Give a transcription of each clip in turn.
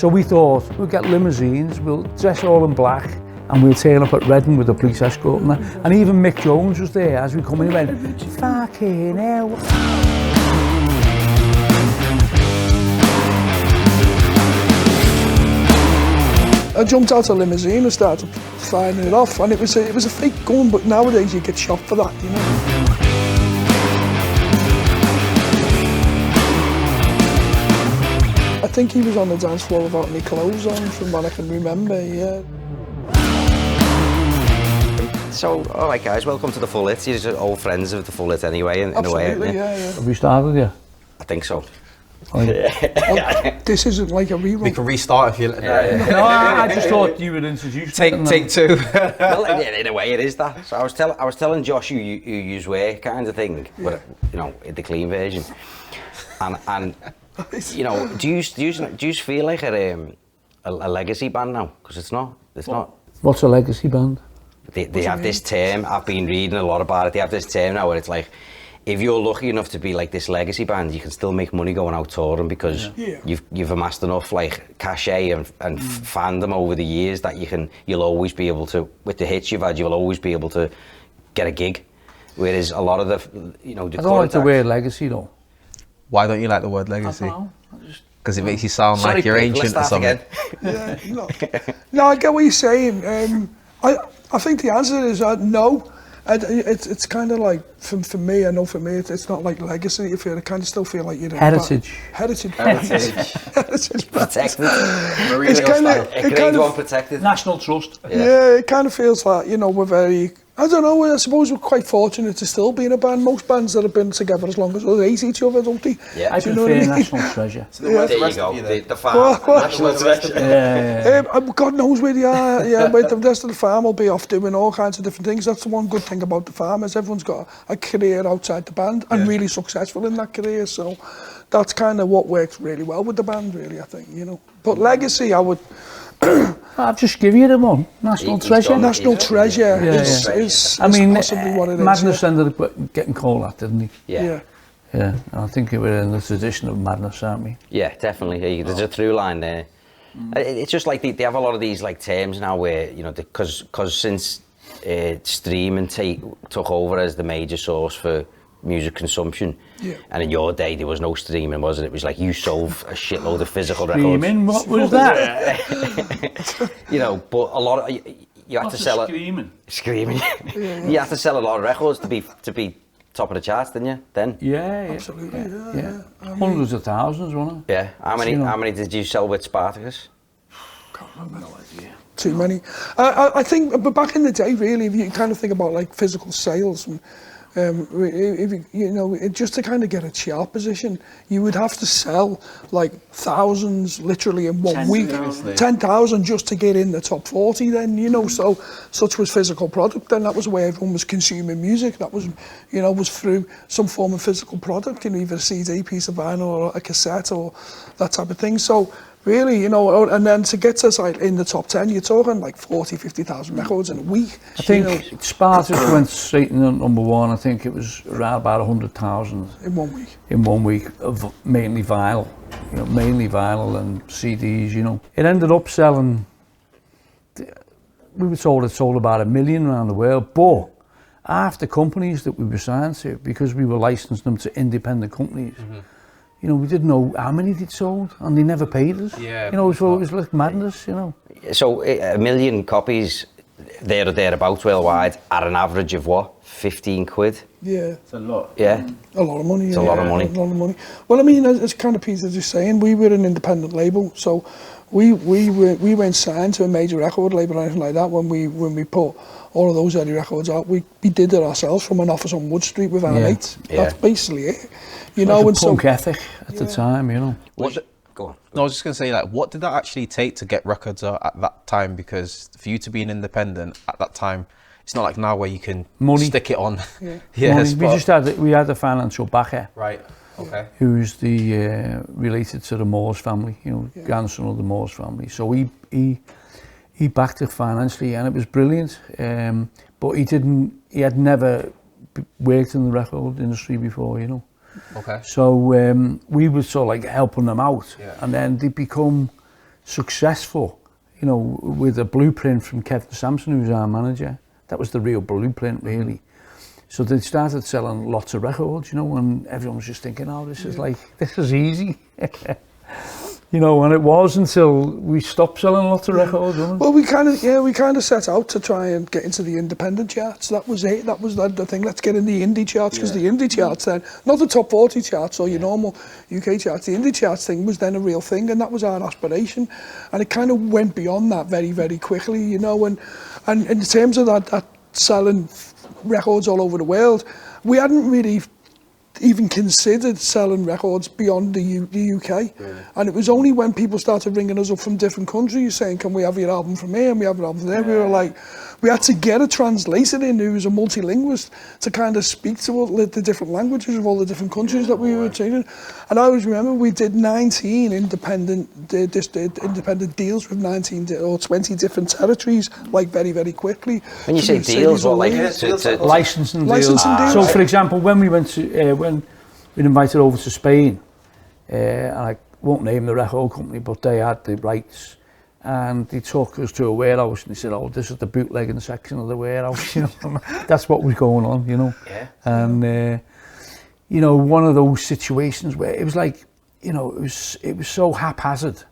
So we thought, we'll get limousines, we'll dress all in black, and we'll turn up at Reading with a police escort and that. And even Mick Jones was there as we come in, he went, fucking hell. I jumped out of the limousine and started firing it off, and it was a fake gun, but nowadays you get shot for that, you know. I think he was on the dance floor without any clothes on, from what I can remember, yeah. So, all right guys, welcome to the Full Hit. You're old friends of the Full Hit anyway, in a way. Absolutely, yeah. Have we started yet? I think so. This isn't like a rerun. We can restart if you... No, I just thought you would introduce Take two. Well, in a way it is that. So I was telling Josh who you were kind of thing, but you know, in the clean version. And you know, do you feel like a legacy band now? Because it's not. What's a legacy band? They have this term. I've been reading a lot about it. They have this term now where it's like, if you're lucky enough to be like this legacy band, you can still make money going out touring because you've amassed enough like cachet and fandom over the years that you'll always be able to, with the hits you've had, you'll always be able to get a gig. Whereas a lot of the, you know, I don't like the word legacy though. Why don't you like the word legacy? I don't know. Because it makes you sound like you're ancient or something. Yeah, no, I get what you're saying. I think the answer is no. It's kind of like, for me, I know for me, it's not like legacy. You feel, I kind of still feel like you're heritage. Heritage. Protected. It's kind of protected. National trust. Yeah, it kind of feels like, you know, we're very, I don't know, I suppose we're quite fortunate to still be in a band. Most bands that have been together as long as they hate each other, don't they? Yeah. I prefer National Treasure. So there you go, the farm, National Treasure. Yeah. God knows where they are, but the rest of the farm will be off doing all kinds of different things. That's the one good thing about the farm, is everyone's got a career outside the band and really successful in that career, so that's kind of what works really well with the band, really, I think, you know. But legacy, I would... I'll just give you the one. National Treasure. National Treasure is possibly what it is. Madness ended up getting called that, didn't he? Yeah. Yeah, I think we're in the tradition of Madness, aren't we? Yeah, definitely. There's a through line there. It's just like they have a lot of these like terms now where, you know, because since streaming took over as the major source for music consumption, and in your day there was no streaming, was it? It was like you sold a shitload of physical records. Streaming? What was that? You know, but a lot of you had to sell screaming. Screaming. You had to sell a lot of records to be top of the charts, didn't you? Then. Yeah. Absolutely. Yeah. Hundreds of thousands, wasn't it? Yeah. How many did you sell with Spartacus? Can't remember. No idea. Too many. I think, but back in the day, really, if you kind of think about like physical sales, and if you know, just to kind of get a chart position, you would have to sell like thousands, literally in 1 week, 10,000 just to get in the top 40. Then, you know, so such was physical product. Then that was where everyone was consuming music. That was, you know, was through some form of physical product, you know, either a CD, piece of vinyl, or a cassette, or that type of thing. So. Really, you know, and then to get us like in the top 10, you're talking like 40, 50,000 records in a week. I think Spartacus went straight in at number one. I think it was around about 100,000 in 1 week. In 1 week, of mainly vinyl, you know, mainly vinyl and CDs. You know, it ended up selling. We were told it sold about 1 million around the world, but after companies that we were signed to, because we were licensing them to independent companies. You know, we didn't know how many they'd sold, and they never paid us. Yeah, you know, so it was like madness, you know. So 1 million copies, there or thereabouts worldwide, at an average of what, 15 quid? Yeah. It's a lot. Yeah. A lot of money. It's a lot of money. A lot of money. Well, I mean, as kind of Peter's just saying, we were an independent label, so we weren't signed to a major record label or anything like that when we put all of those early records out. We did it ourselves from an office on Wood Street with our mates. That's basically it. You know, and punk ethic at the time, you know. Go on. No, I was just going to say, like, what did that actually take to get records out at that time? Because for you to be an independent at that time, it's not like now where you can stick it on. Money. We had a financial backer. Right. Okay. Who's related to the Moores family, you know, grandson of the Moores family. So he backed it financially, and it was brilliant. But he had never worked in the record industry before, you know. Okay. So we were sort of like helping them out, and then they become successful, you know, with a blueprint from Kevin Sampson, who was our manager. That was the real blueprint, really. So they started selling lots of records, you know, and everyone was just thinking, oh, this is easy. You know, and it was until we stopped selling lots of records, wasn't it? Well, we kind of set out to try and get into the independent charts. That was it. That was the thing. Let's get in the indie charts, because the indie charts then, not the top 40 charts or your normal UK charts, the indie charts thing was then a real thing, and that was our aspiration. And it kind of went beyond that very, very quickly, you know. And in terms of that selling records all over the world, we hadn't really even considered selling records beyond the UK. And it was only when people started ringing us up from different countries saying, can we have your album from here and we have your album from there, we were like, we had to get a translator in who was a multilingualist to kind of speak to all the different languages of all the different countries that we were taking. And I always remember we did 19 independent deals with 19 or 20 different territories, like very, very quickly. When you say deals, what, like licensing deals? Deals. So, for example, when we went to, when we invited over to Spain, I won't name the record company, but they had the rights. And they took us to a warehouse and they said, oh, this is the bootlegging section of the warehouse, you know. That's what was going on, you know. Yeah. And, you know, one of those situations where it was like, you know, it was so haphazard,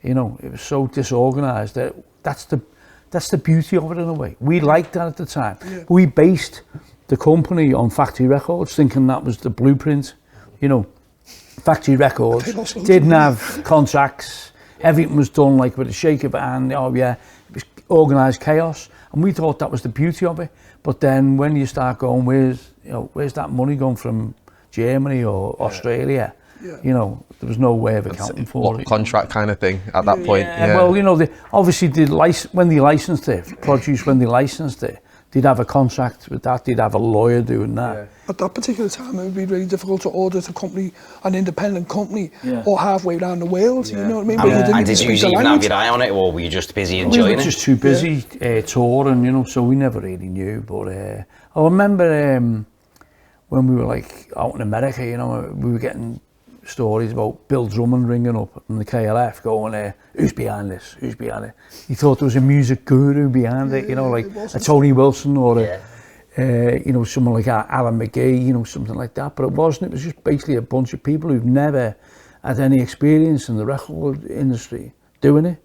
you know, it was so disorganised that that's the beauty of it in a way. We liked that at the time. Yeah. We based the company on Factory Records, thinking that was the blueprint, you know. Factory Records didn't have contracts. Everything was done like with a shake of a hand. Oh yeah, it was organised chaos, and we thought that was the beauty of it. But then when you start going, where's that money going from Germany or Australia? Yeah. You know, there was no way of accounting for it. Contract kind of thing at that point. Yeah. Well, you know, when they licensed it, produce when they licensed it, they'd have a contract with that. They'd have a lawyer doing that. Yeah. At that particular time, it would be really difficult to audit a company, an independent company, or halfway around the world. You know what I mean? And did you even have your eye on it, or were you just busy enjoying it? We were just too busy touring, you know. So we never really knew. But I remember when we were like out in America, you know, we were getting stories about Bill Drummond ringing up from the KLF going, who's behind this? Who's behind it? He thought there was a music guru behind it, you know, like a Tony Wilson or you know, someone like Alan McGee, you know, something like that. But it wasn't. It was just basically a bunch of people who've never had any experience in the record industry doing it.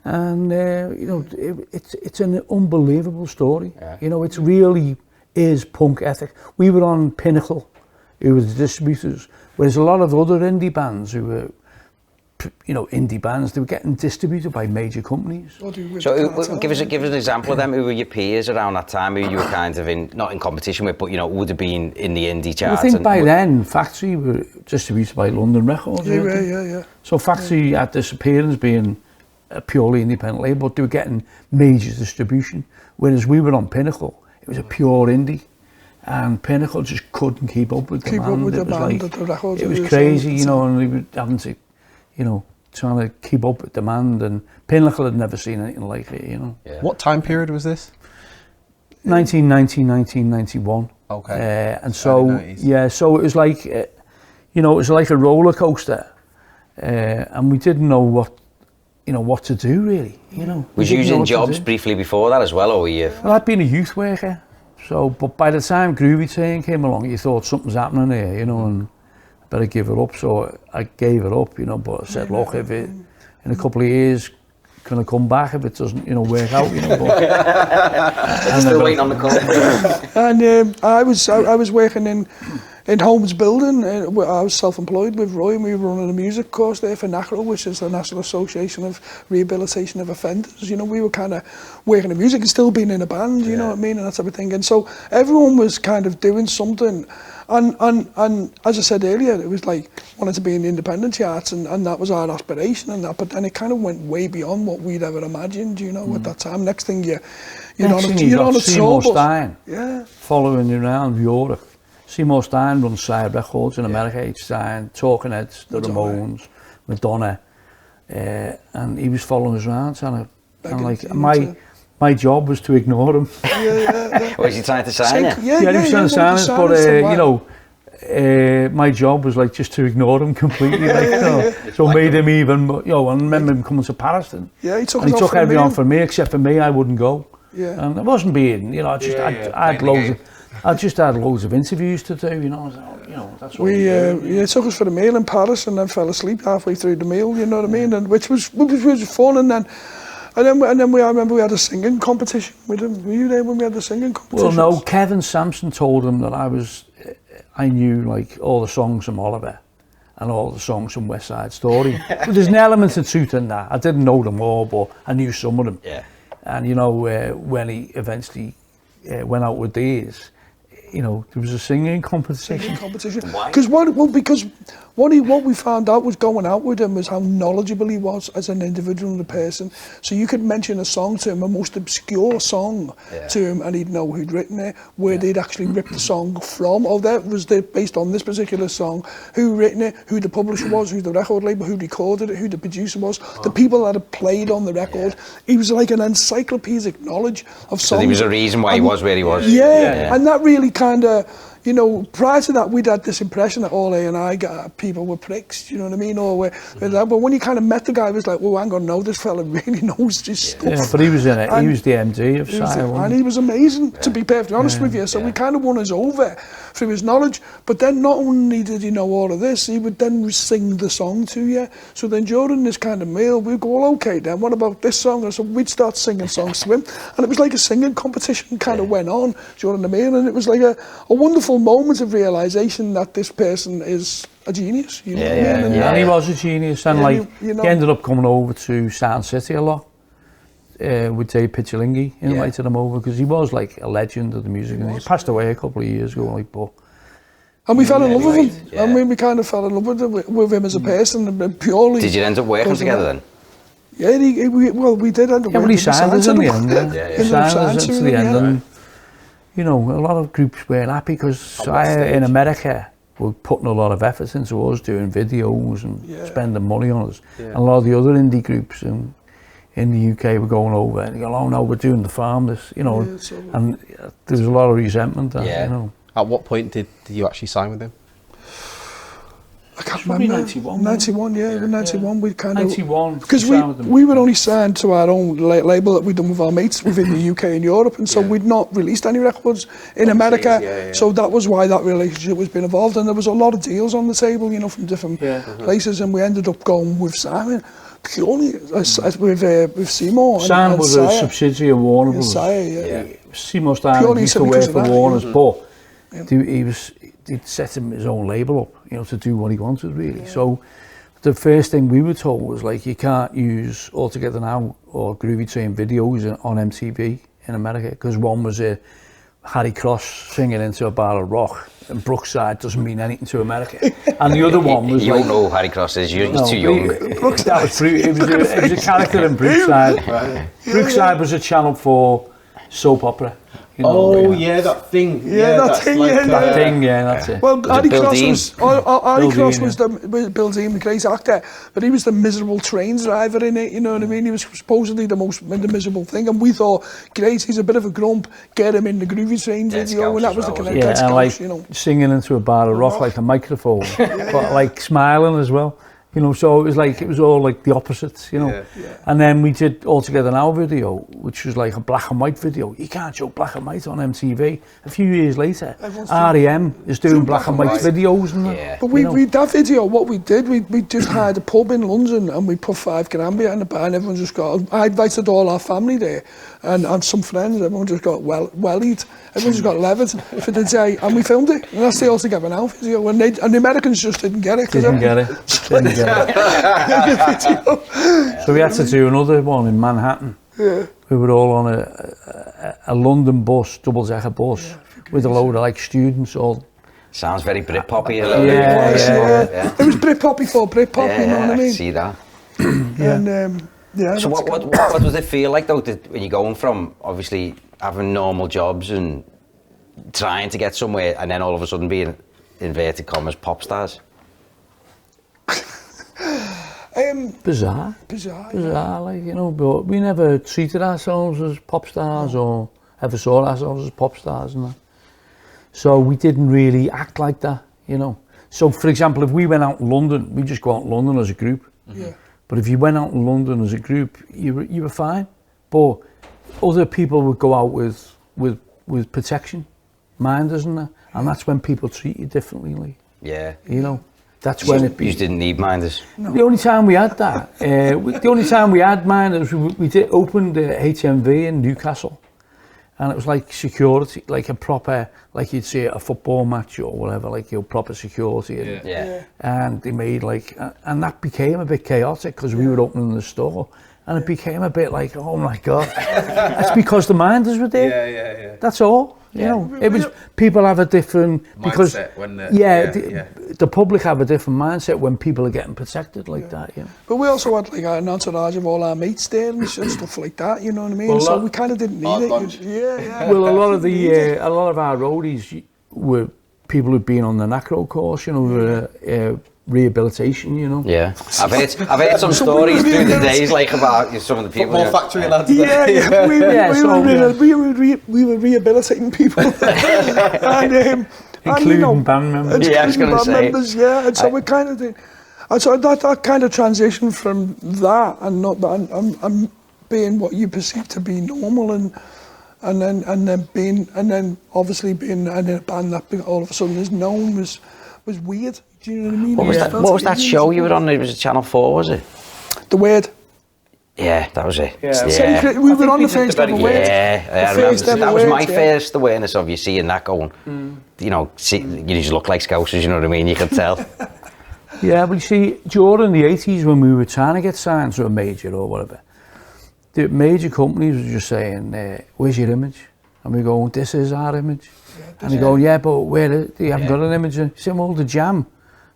And, you know, it's an unbelievable story. Yeah. You know, it really is punk ethic. We were on Pinnacle, who were the distributors, whereas a lot of other indie bands who were, you know, indie bands, they were getting distributed by major companies. So give us an example of them. Who were your peers around that time, who you were kind of not in competition with, but, you know, would have been in the indie charts? I think by then, Factory were distributed by London Records. Yeah. So Factory had this appearance being a purely independent label, but they were getting major distribution, whereas we were on Pinnacle. It was a pure indie. And Pinnacle just couldn't keep up with the demand. It was crazy, you know, and we were having to, you know, trying to keep up with demand, and Pinnacle had never seen anything like it, you know. Yeah. What time period was this? 1990, 1991. Okay. And so, so it was like, you know, it was like a roller coaster, and we didn't know what to do really, you know. Was you using jobs briefly before that as well, or were you? Well, I'd been a youth worker. So, but by the time Groovy Train came along, you thought something's happening here, you know, and I better give it up. So I gave it up, you know, but I said, look, if it, in a couple of years, can I come back if it doesn't, you know, work out, you know. But, still waiting on the call. And I was working in Holmes Building. I was self-employed with Roy, and we were running a music course there for NACRO, which is the National Association of Rehabilitation of Offenders. You know, we were kind of working in music and still being in a band, you know what I mean, and that type of thing. And so everyone was kind of doing something. And as I said earlier, it was like wanted to be in the independent charts, and that was our aspiration and that. But then it kind of went way beyond what we'd ever imagined, you know, at that time. Next thing you're on a Seymour Stein, yeah, following you around Europe. Seymour Stein runs Side Records in America. He'd signed Talking Heads, the Ramones, Madonna, and he was following us around, and like my job was to ignore him. Yeah. Was he trying to sign it? Yeah, he was trying to sign us, but you know, my job was like just to ignore him completely. Like, you know, so made him even, you know, I remember him coming to Paris and he took everyone for me, except for me, I wouldn't go. Yeah. And it wasn't being, you know, I just had loads of interviews to do, you know, that's what he took us for a meal in Paris and then fell asleep halfway through the meal, you know what I mean, and which was fun, and then I remember we had a singing competition with him. Were you there when we had the singing competition? Well, no, Kevin Sampson told him that I knew like all the songs from Oliver and all the songs from West Side Story. But there's an element of truth in that. I didn't know them all, but I knew some of them. Yeah. And you know, when he eventually went out with these, you know, there was a singing competition. Why? Because what we found out was going out with him was how knowledgeable he was as an individual and a person. So you could mention a song to him, a most obscure song to him, and he'd know who'd written it, where they'd actually ripped the song from. Oh, that was based on this particular song. Who written it? Who the publisher was? Who the record label? Who recorded it? Who the producer was? The people that had played on the record. He was like an encyclopedic knowledge of songs. So there was a reason why he was where he was. Yeah, and that really kind of. You know, prior to that, we'd had this impression that all A&I people were pricks, you know what I mean? But when you kind of met the guy, it was like, well, hang on, no, this fella really knows this stuff. Yeah, but he was in it. He was the MD of Sire. And he was amazing, to be perfectly honest with you. So we kind of won us over through his knowledge. But then not only did he know all of this, he would then sing the song to you. So then during this kind of meal, we'd go, well, okay, then what about this song? And so we'd start singing songs to him. And it was like a singing competition kind of went on during the meal. And it was like a wonderful moment of realisation that this person is a genius, you know what I mean? And he was a genius, and he ended up coming over to Sound City a lot with Dave Picciolinghi, invited him over because he was like a legend of the music, and he passed away a couple of years ago. Like, but and we fell in love with him. Yeah. I mean, we kind of fell in love with him as a person, purely. Did you end up working together then? Yeah, we did end up working. But he signed us in the end. He signed us to the end, and you know, a lot of groups weren't happy because in America were putting a lot of effort into us, doing videos and spending money on us. And a lot of the other indie groups in the UK were going over and going, oh no, we're doing the farm, this, you know, and there was a lot of resentment. You know. At what point did you actually sign with him? I can't remember. 91, 91. We kind of 91 because we were only signed to our own label that we'd done with our mates within the UK and Europe, and so we'd not released any records in America. So that was why that relationship was being involved, and there was a lot of deals on the table, you know, from different places, and we ended up going with Simon purely with Seymour. Simon was a subsidiary of Warner Bros. Seymour Stein used to work for Warner's, but he'd set him his own label up, you know, to do what he wanted, really. So the first thing we were told was like, you can't use All Together Now or Groovy Train videos on MTV in America, because one was Harry Cross singing into a bar of rock, and Brookside doesn't mean anything to America. And the other one was you don't know who Harry Cross is, you're too young. It was a character in Brookside. Brookside was a Channel 4 soap opera. You know, that thing. That thing, that's it. Well, Harry Cross was Bill Dean, the great actor, but he was the miserable train driver in it, you know what I mean? He was supposedly the miserable thing, and we thought, great, he's a bit of a grump, get him in the Groovy Train video, and that was the connection. Yeah, and like, you know, singing into a bar of rock like a microphone, but like smiling as well. You know, so it was all like the opposites, you know. And then we did All Together Now video, which was like a black and white video. You can't show black and white on MTV. A few years later, R.E.M. is doing black and white videos. And but that video, what we did, we just hired a pub in London and we put £5 behind the bar, and everyone just I invited all our family there and some friends, everyone just got wellied. Everyone just got levered for the day, and we filmed it. And that's the All Together Now video. And the Americans just didn't get it. Didn't get it. So we had to do another one in Manhattan. We were all on a London bus, double-decker bus, with a load of like students all. Sounds very Britpoppy a little bit. It was Britpop for Britpop, you know what I mean? I see that. And so what does it feel like though, when you're going from obviously having normal jobs and trying to get somewhere, and then all of a sudden being, inverted commas, pop stars? Bizarre, like, you know, but we never treated ourselves as pop stars or ever saw ourselves as pop stars and that. So we didn't really act like that, you know. So, for example, if we went out in London, we just go out in London as a group. Yeah. But if you went out in London as a group, you were fine. But other people would go out with protection, minders and that, and that's when people treat you differently. Like, Yeah. you know, that's when it. You just didn't need minders. No. The only time we had that, the only time we had minders, we did open the HMV in Newcastle. And it was like security, like a proper, like you'd see at a football match or whatever, like your proper security. And, Yeah. and they made like, and that became a bit chaotic because we were opening the store. And it became a bit like, oh my God. That's because the minders were there. Yeah. That's all. You know, it was, people have a different, because, Mindset when the public have a different mindset when people are getting protected like that, you know. But we also had like an entourage of all our mates there and stuff like that, you know what I mean? Well, so we kind of didn't need it. bunch. Yeah. Well, a lot of our roadies were people who'd been on the NACRO course, you know, rehabilitation, you know. Yeah. I've heard some stories through the days, like about some of the people. Football factory lads. We were rehabilitating people. and, Including band members. Yeah, I was going to say. Members, yeah, and so we kind of did. And so that kind of transition from that and not that, and being what you perceive to be normal, and then obviously being in a band that all of a sudden is known was weird. Do you know what I mean? What was that show you were on? It was Channel 4, was it? The Word. Yeah, that was it. Yeah. We were on the first ever Word. Yeah, I remember. That was my first awareness of you seeing that going. You know, you just look like Scousers, you know what I mean? You could tell. Yeah, but you see, during the 80s when we were trying to get signed to a major or whatever, the major companies were just saying, where's your image? And we go, this is our image. And they go, yeah, but you haven't got an image. You say, well, the Jam,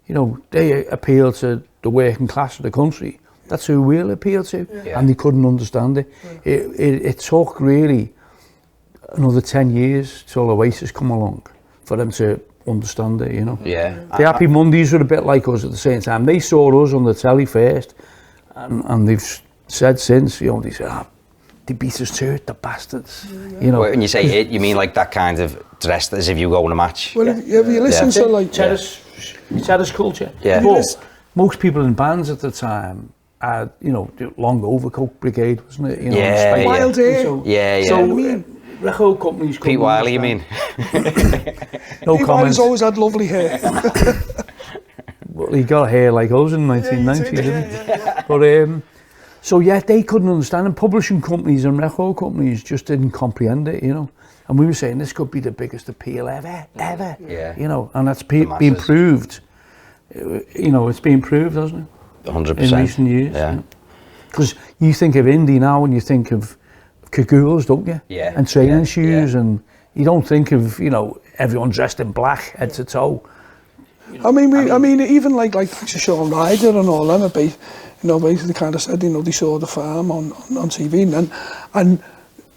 you know, they appeal to the working class of the country. That's who we'll appeal to. Yeah. And they couldn't understand it. Yeah. It took really another 10 years till Oasis come along for them to understand it, you know. Yeah. The Happy Mondays were a bit like us at the same time. They saw us on the telly first, and they've said since, you know, they said, they beat us to it, the bastards. You know. When you say it, you mean like that kind of dressed as if you go on a match? Well, if you listen to like terrace culture. Yeah. But most people in bands at the time had, you know, the long overcoat brigade, wasn't it? You know, Wild Hair. So, yeah. So record companies. Pete Wiley, you mean? No Pete comments. Wiley's always had lovely hair. Well, he got hair like us in 1990, didn't he? But so yeah, they couldn't understand, and publishing companies and record companies just didn't comprehend it, you know. And we were saying this could be the biggest appeal ever. Yeah. You know, and that's been proved. You know, it's been proved, hasn't it? 100%. In recent years. Yeah. Because you think of indie now and you think of cagoules, don't you? Yeah. And training shoes, and you don't think of, you know, everyone dressed in black, head to toe. You know, I mean, even like Sean Ryder and all them, basically kind of said, you know, they saw the farm on TV and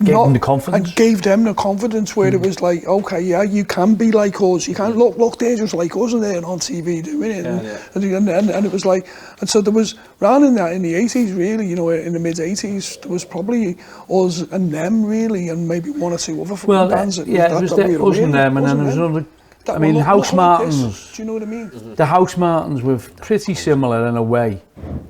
gave them the confidence. And gave them the confidence where it was like, okay, yeah, you can be like us. You can't look, they're just like us and they're on TV doing it. And it was like, and so there was, around in the 80s really, you know, in the mid 80s, there was probably us and them really, and maybe one or two other bands. It was us and them, and then there was another. I mean, House Martins. Do you know what I mean? Mm-hmm. The House Martins were pretty similar in a way,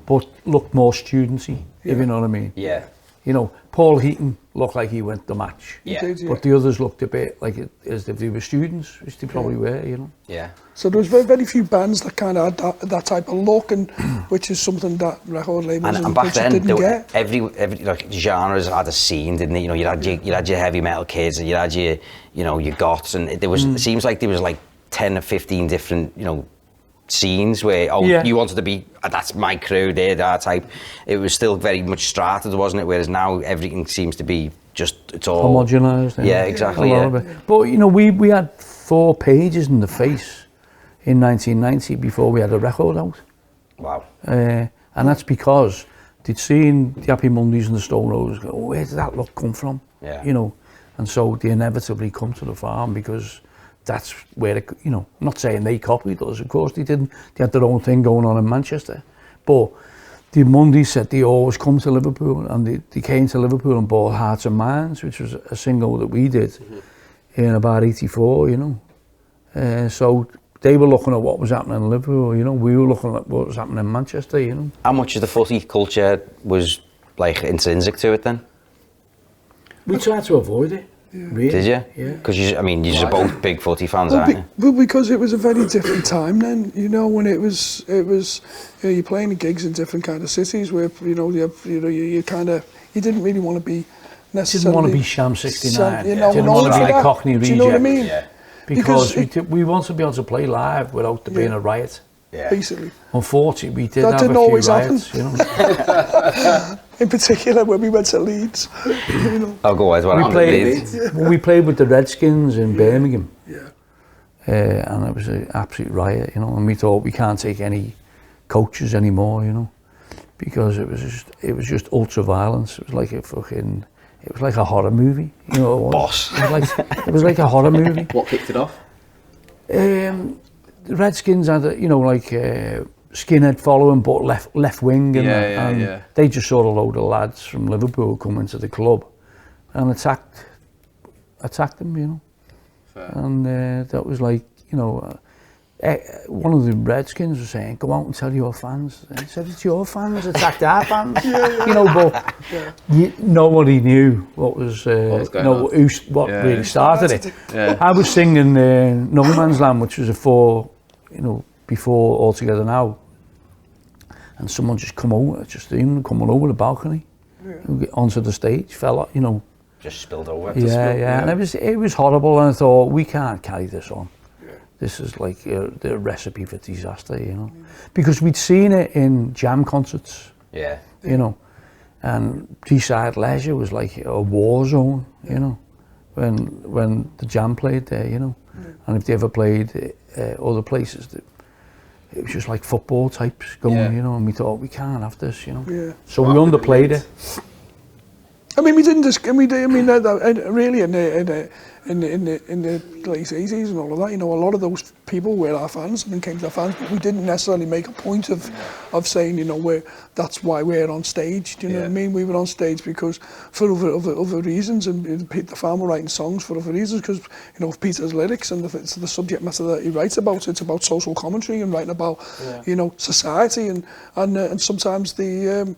but looked more studency, if you know what I mean. Yeah. You know, Paul Heaton looked like he went the match. Yeah. But the others looked a bit like as if they were students, which they probably were, you know. Yeah. So there was very few bands that kind of had that type of look, and which is something that record labels and back then, didn't get. Every like genres had a scene, didn't it? You know, you had your heavy metal kids, and you had your, you know, your goths, and there was it seems like there was like 10 or 15 different, you know, scenes where you wanted to be, that's my crew, they're that type. It was still very much strated, wasn't it? Whereas now everything seems to be just, it's all homogenized. Yeah, exactly. A lot of it. But you know, we had 4 pages in the Face in 1990 before we had a record out. Wow. And that's because they'd seen the Happy Mondays and the Stone Roses go, where did that look come from? Yeah. You know, and so they inevitably come to the farm because that's where, you know, I'm not saying they copied us, of course they didn't. They had their own thing going on in Manchester. But the Mondays said they always come to Liverpool, and they came to Liverpool and bought Hearts and Minds, which was a single that we did in about 84, you know. So they were looking at what was happening in Liverpool, you know, we were looking at what was happening in Manchester, you know. How much of the footy culture was like intrinsic to it then? We tried to avoid it. Really? Did you? Yeah. Because you're both big footy fans, aren't you? Well, because it was a very different time then, you know, when it was you're playing the gigs in different kind of cities where, you didn't really want to be necessarily... Didn't want to be Sham 69. You know, didn't want to be the Cockney reject. Do you know what I mean? Yeah. Because we wanted to be able to play live without there being a riot. Yeah. Basically. Unfortunately, we did That have didn't a few always riots, happen. you know. In particular, when we went to Leeds, you know. I'll go ahead. We played with the Redskins in Birmingham. Yeah. And it was an absolute riot, you know, and we thought we can't take any coaches anymore, you know, because it was just ultra violence. It was like a horror movie, you know. Boss. It was like a horror movie. What kicked it off? The Redskins had skinhead following, but left wing, and they just saw a load of lads from Liverpool come into the club and attacked them, you know. Fair. And that was like, you know, one of the Redskins was saying, "Go out and tell your fans." And he said, "It's your fans attacked our fans," you know. But nobody knew what was really started it. Yeah. I was singing "No Man's Land," which was before All Together Now, and someone just coming over the balcony, onto the stage, fell, you know. Just spilled over. And it was horrible, and I thought, we can't carry this on. This is like the recipe for disaster, you know, because we'd seen it in Jam concerts, you know, and Teesside Leisure was like a war zone, you know, when the Jam played there, you know, and if they ever played other places, it was just like football types going, you know, and we thought, we can't have this, you know. Yeah. So we underplayed it. I mean, we didn't just. Really in the late 80s and all of that, you know, a lot of those people were our fans and came to our fans, but we didn't necessarily make a point of saying, you know, that's why we're on stage. Do you know what I mean? We were on stage because for other reasons, and the fan were writing songs for other reasons, because, you know, Peter's lyrics and the subject matter that he writes about, it's about social commentary and writing about, you know, society and sometimes the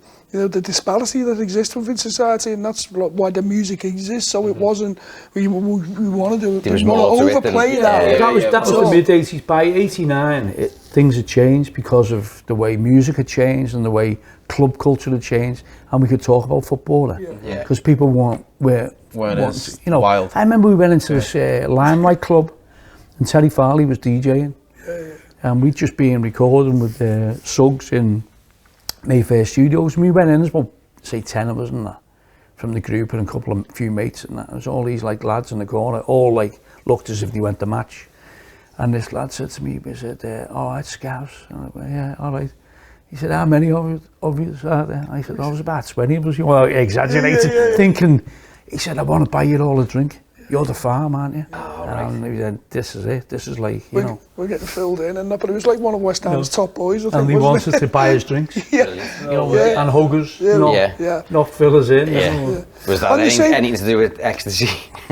disparity that exists within society, and that's why the music exists. So it wasn't, we wanted to overplay that. That was the mid-80s. By 89, things had changed because of the way music had changed and the way club culture had changed, and we could talk about football then. Because people weren't as, you know, wild. I remember we went into this Limelight club, and Terry Farley was DJing, and we'd just been recording with Suggs in Mayfair Studios, and we went in, there's about, say, 10 of us and that, from the group, and a few mates, and that. There was all these like lads in the corner, all like looked as if they went to match. And this lad said to me, he said, "Oh, it's Scouse." And I went, "Yeah, all right." He said, "How many of you are there?" I said, "Oh, there's about 20 of us." Well, exaggerated, thinking. He said, "I want to buy you all a drink. You're the farm, aren't you?" And he said, "This is it. This is like, you know." We're getting filled in, and but it was like one of West Ham's top boys, I think. And he wanted to buy us drinks. You know, and huggers, not fill us in. Was that anything to do with ecstasy?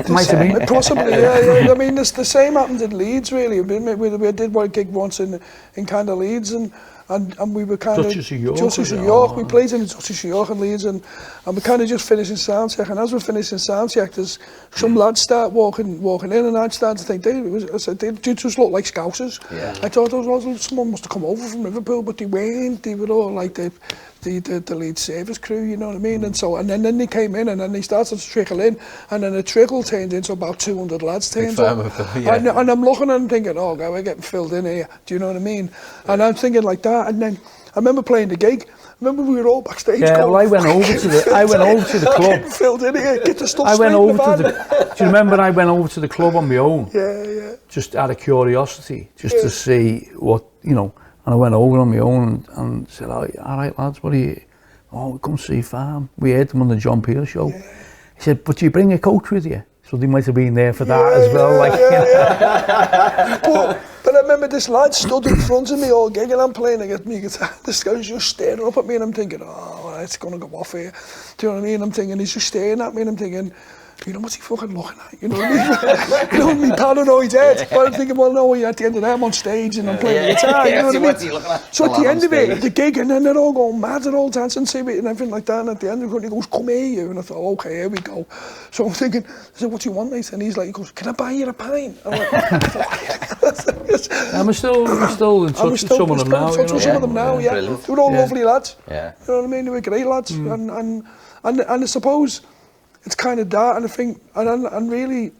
Might have been. Possibly, I mean, the same happened in Leeds, really. We did one gig once in kind of Leeds, and we were kind of Duchess of York. We played in the Duchess of York and Leeds, and we kind of just finishing sound check. And as we're finishing sound check, there's some lads start walking in, and I'd start to think they just look like Scousers. I thought someone must have come over from Liverpool, but they weren't. They were all like the Leeds service crew, you know what I mean? And then they came in, and then they started to trickle in, and then the trickle turned into about 200 lads turned up. And I'm looking and thinking, oh God, we're getting filled in here. Do you know what I mean? And I'm thinking like that, and then I remember playing the gig. We were all backstage. Yeah, well, I went over to the club. Filled in here, get the stuff. Do you remember I went over to the club on my own? Yeah. Just out of curiosity, just to see what, you know. And I went over on my own and said, "Oh, all right, lads, what are you? Oh, come see Farm." We heard them on the John Peel show. He said, "But you bring a coach with you?" So they might have been there for that as well. But I remember this lad stood in front of me all gig, and I'm playing my guitar. This guy's just staring up at me, and I'm thinking, oh, it's going to go off here. Do you know what I mean? I'm thinking, he's just staring at me, and I'm thinking, you know, what's he fucking looking at? You know what I mean? You know what I mean? Paranoid head. But I'm thinking, well, no, at the end of that, I'm on stage and I'm playing the guitar. You know what I mean? What's he looking at? So at the end of it, the gig, and then they're all going mad, they're all dancing to it and everything like that. And at the end, he goes, come here, you. And I thought, okay, here we go. So I'm thinking, I said, what do you want, mate? And he's like, he goes, can I buy you a pint? I'm like, I'm still in touch with some of them now. Some of them now, yeah. They were all lovely lads. Yeah. You know what I mean? They were great lads. And I suppose it's kind of that, and I think, and really,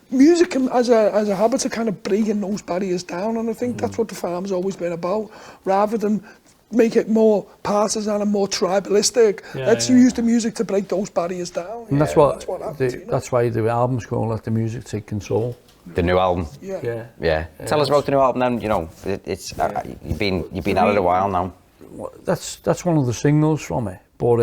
music as a habit of kind of breaking those barriers down, and I think that's what the farm's always been about, rather than make it more partisan and more tribalistic. Let's use the music to break those barriers down. And that's why the album's called Let the Music Take Control. The new album. Yeah. Tell us about the new album then. You know, it's you've been at it a while now. That's one of the singles from it, but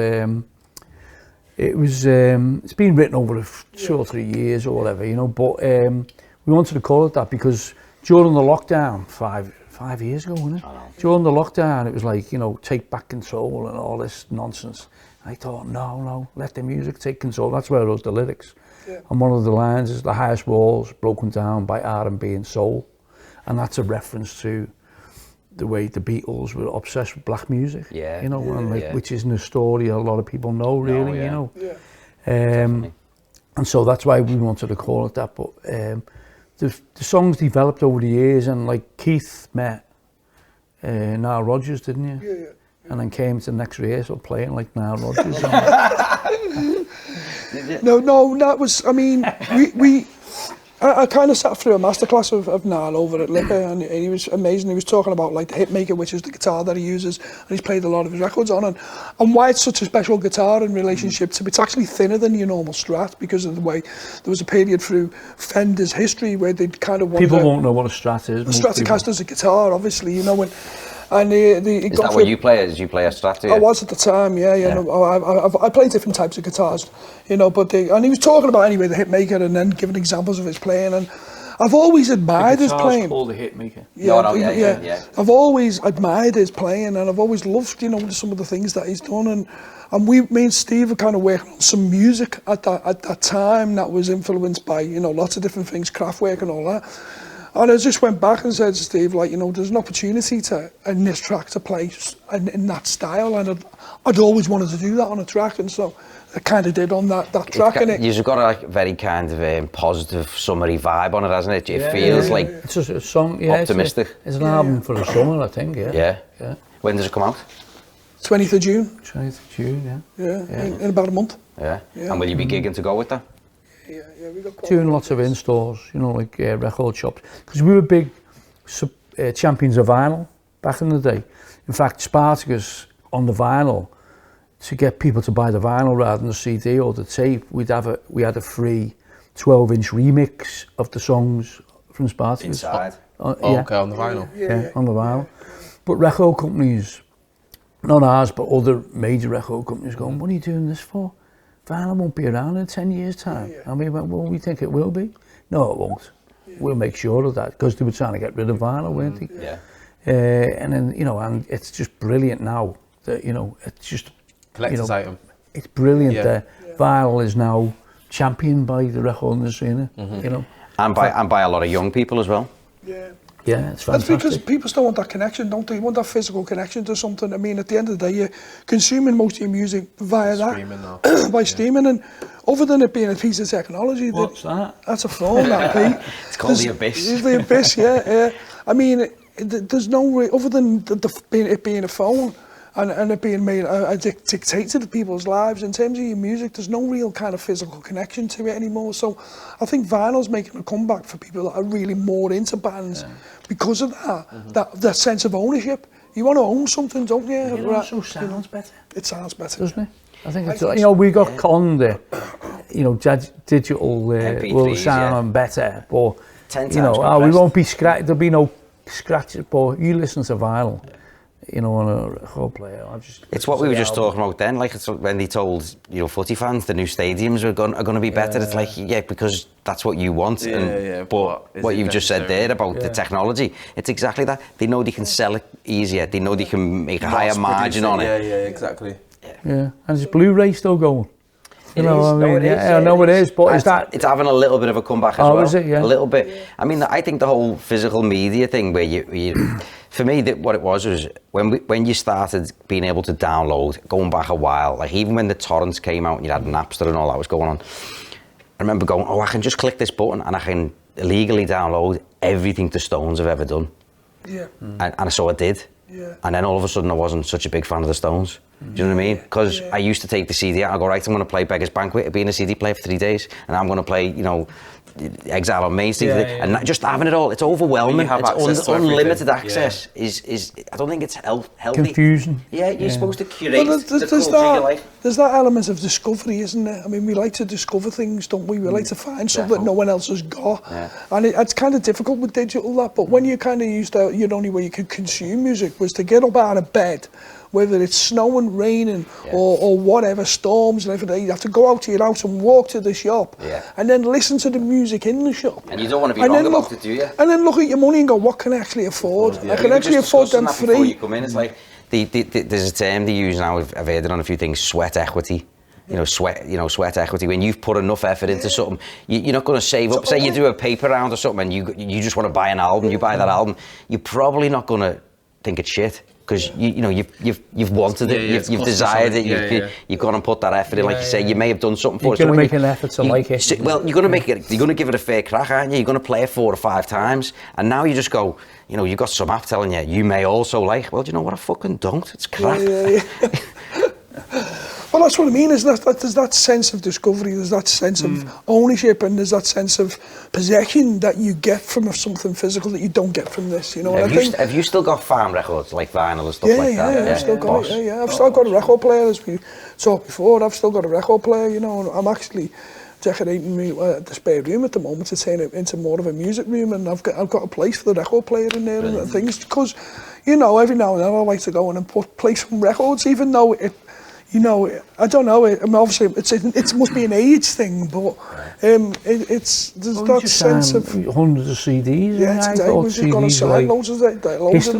it was it's been written over 2 or 3 years or whatever, you know. But we wanted to call it that because during the lockdown, five years ago, wasn't it? During the lockdown, it was like, you know, take back control and all this nonsense. I thought, no, let the music take control. That's where I wrote the lyrics. Yeah. And one of the lines is, the highest walls broken down by R&B and soul. And that's a reference to the way the Beatles were obsessed with black music. Yeah. You know, which isn't a story a lot of people know, really, you know. Yeah. And so that's why we wanted to call it that. But the songs developed over the years, and like Keith met Nile Rodgers, didn't you? Yeah. And then came to the next rehearsal playing like Nile Rodgers. No, that was, I mean, I kind of sat through a masterclass of Nile over at Liverpool, and he was amazing. He was talking about like the Hitmaker, which is the guitar that he uses, and he's played a lot of his records on, and why it's such a special guitar in relationship to, it's actually thinner than your normal Strat because of the way, there was a period through Fender's history where they'd kind of people won't know what a Strat is. A Stratocaster's a guitar, obviously, you know, and is that what you play? Did you play a Strat? I was at the time, yeah. No, I play different types of guitars, you know. But and he was talking about anyway the Hitmaker, and then giving examples of his playing. And I've always admired his playing. Called the Hitmaker. Yeah. I've always admired his playing, and I've always loved, you know, some of the things that he's done. And me and Steve were kind of working on some music at that time that was influenced by, you know, lots of different things, Kraftwerk and all that. And I just went back and said to Steve, like, you know, there's an opportunity in this track to play in that style, and I'd always wanted to do that on a track, and so I kind of did on that track. You've got a like, very kind of positive, summery vibe on it, hasn't it? It feels like it's a song, optimistic. It's an album for the summer, I think. Yeah. When does it come out? 20th of June. 20th of June, in about a month. Yeah. And will you be gigging to go with that? Yeah, we got doing lots of in-stores, you know, like record shops, because we were big champions of vinyl back in the day. In fact, Spartacus on the vinyl, to get people to buy the vinyl rather than the CD or the tape, we had a free 12-inch remix of the songs from Spartacus. Inside. Okay, on the vinyl. Yeah, on the vinyl. But record companies, not ours, but other major record companies going, what are you doing this for? Vinyl won't be around in 10 years' time. And we went, well, we think it will be. No, it won't. We'll make sure of that, because they were trying to get rid of vinyl, weren't they? Yeah. And then, you know, and it's just brilliant now that, you know, it's just... Collector's item. It's brilliant that vinyl is now championed by the record industry, you know. And by a lot of young people as well. Yeah, it's fantastic. That's because people still want that connection, don't they? You want that physical connection to something. I mean, at the end of the day, you're consuming most of your music via streaming now. By streaming, and other than it being a piece of technology, what's that? That's a phone, that Pete. It's called the Abyss. It's the Abyss, yeah. I mean, there's no way, other than it being a phone and it being made dictated to people's lives. In terms of your music, there's no real kind of physical connection to it anymore. So I think vinyl's making a comeback for people that are really more into bands because of that sense of ownership. You want to own something, don't you? It also sounds better. It sounds better, doesn't it? I think it's, you know, we got conned the, you know, digital will sound better, but you know, we won't be scratched. There'll be no scratches. But you listen to vinyl, you know, on a record player. It's what we were just talking about then. Like, it's when they told, you know, footy fans the new stadiums are going to be better. It's like, because that's what you want. But what you've just said there about the technology, it's exactly that. They know they can sell it easier. They know they can make a higher margin on it. Yeah, exactly. Yeah, and is Blu-ray still going? You know what I mean? Yeah, I know it is, but is that... It's having a little bit of a comeback as well. Is it? Yeah. A little bit. I mean, I think the whole physical media thing where you for me, what it was when you started being able to download, going back a while, like even when the torrents came out and you had Napster and all that was going on, I remember going, I can just click this button and I can illegally download everything the Stones have ever done. Yeah. And so I did. Yeah. And then all of a sudden I wasn't such a big fan of the Stones. Do you know what I mean? Because I used to take the CD out and I go, right, I'm going to play Beggars Banquet, it'd be in a CD player for 3 days, and I'm going to play, you know, Exile on Main Street, and just having it all, it's overwhelming. It's unlimited access. Is I don't think it's healthy. Confusion. Yeah, you're supposed to curate well, the culture of your life. There's that element of discovery, isn't there? I mean, we like to discover things, don't we? We like to find something that no one else has got. Yeah. And it's kind of difficult with digital, that, but when you kind of used to, the only way you could consume music was to get up out of bed, whether it's snowing, raining, or whatever, storms and everything. You have to go out to your house and walk to the shop, and then listen to the music in the shop. And you don't want to be wrong about it, do you? And then look at your money and go, what can I actually afford? I can actually afford them free. Before you come in, it's like, there's a term they use now, I've heard it on a few things, sweat equity. Sweat equity. When you've put enough effort into something, you're not going to save up. Say you do a paper round or something, and you just want to buy an album. You buy that album. You're probably not going to think it's shit, because you've wanted it, you've desired it, you've gone and put that effort in. Like you say, you may have done something for it. You're going to make an effort to like it. Well, you're going to give it a fair crack, aren't you? You're going to play it 4 or 5 times, and now you just go, you've got some app telling you may also like. Well, do you know what? I fucking don't. It's crap. Well, that's what I mean, is that there's that sense of discovery, there's that sense of ownership, and there's that sense of possession that you get from something physical that you don't get from this, Have you still got farm records, like vinyl and stuff like that? Yeah, I've still got it, I've still got a record player, as we talked before. I've still got a record player, and I'm actually decorating the spare room at the moment to turn it into more of a music room, and I've got a place for the record player in there. Brilliant. And things, because, every now and then I like to go in and play some records, even though it, I don't know. Obviously, it must be an age thing, but there's that sense of hundreds of CDs. Yeah, today we've just got to sign loads of them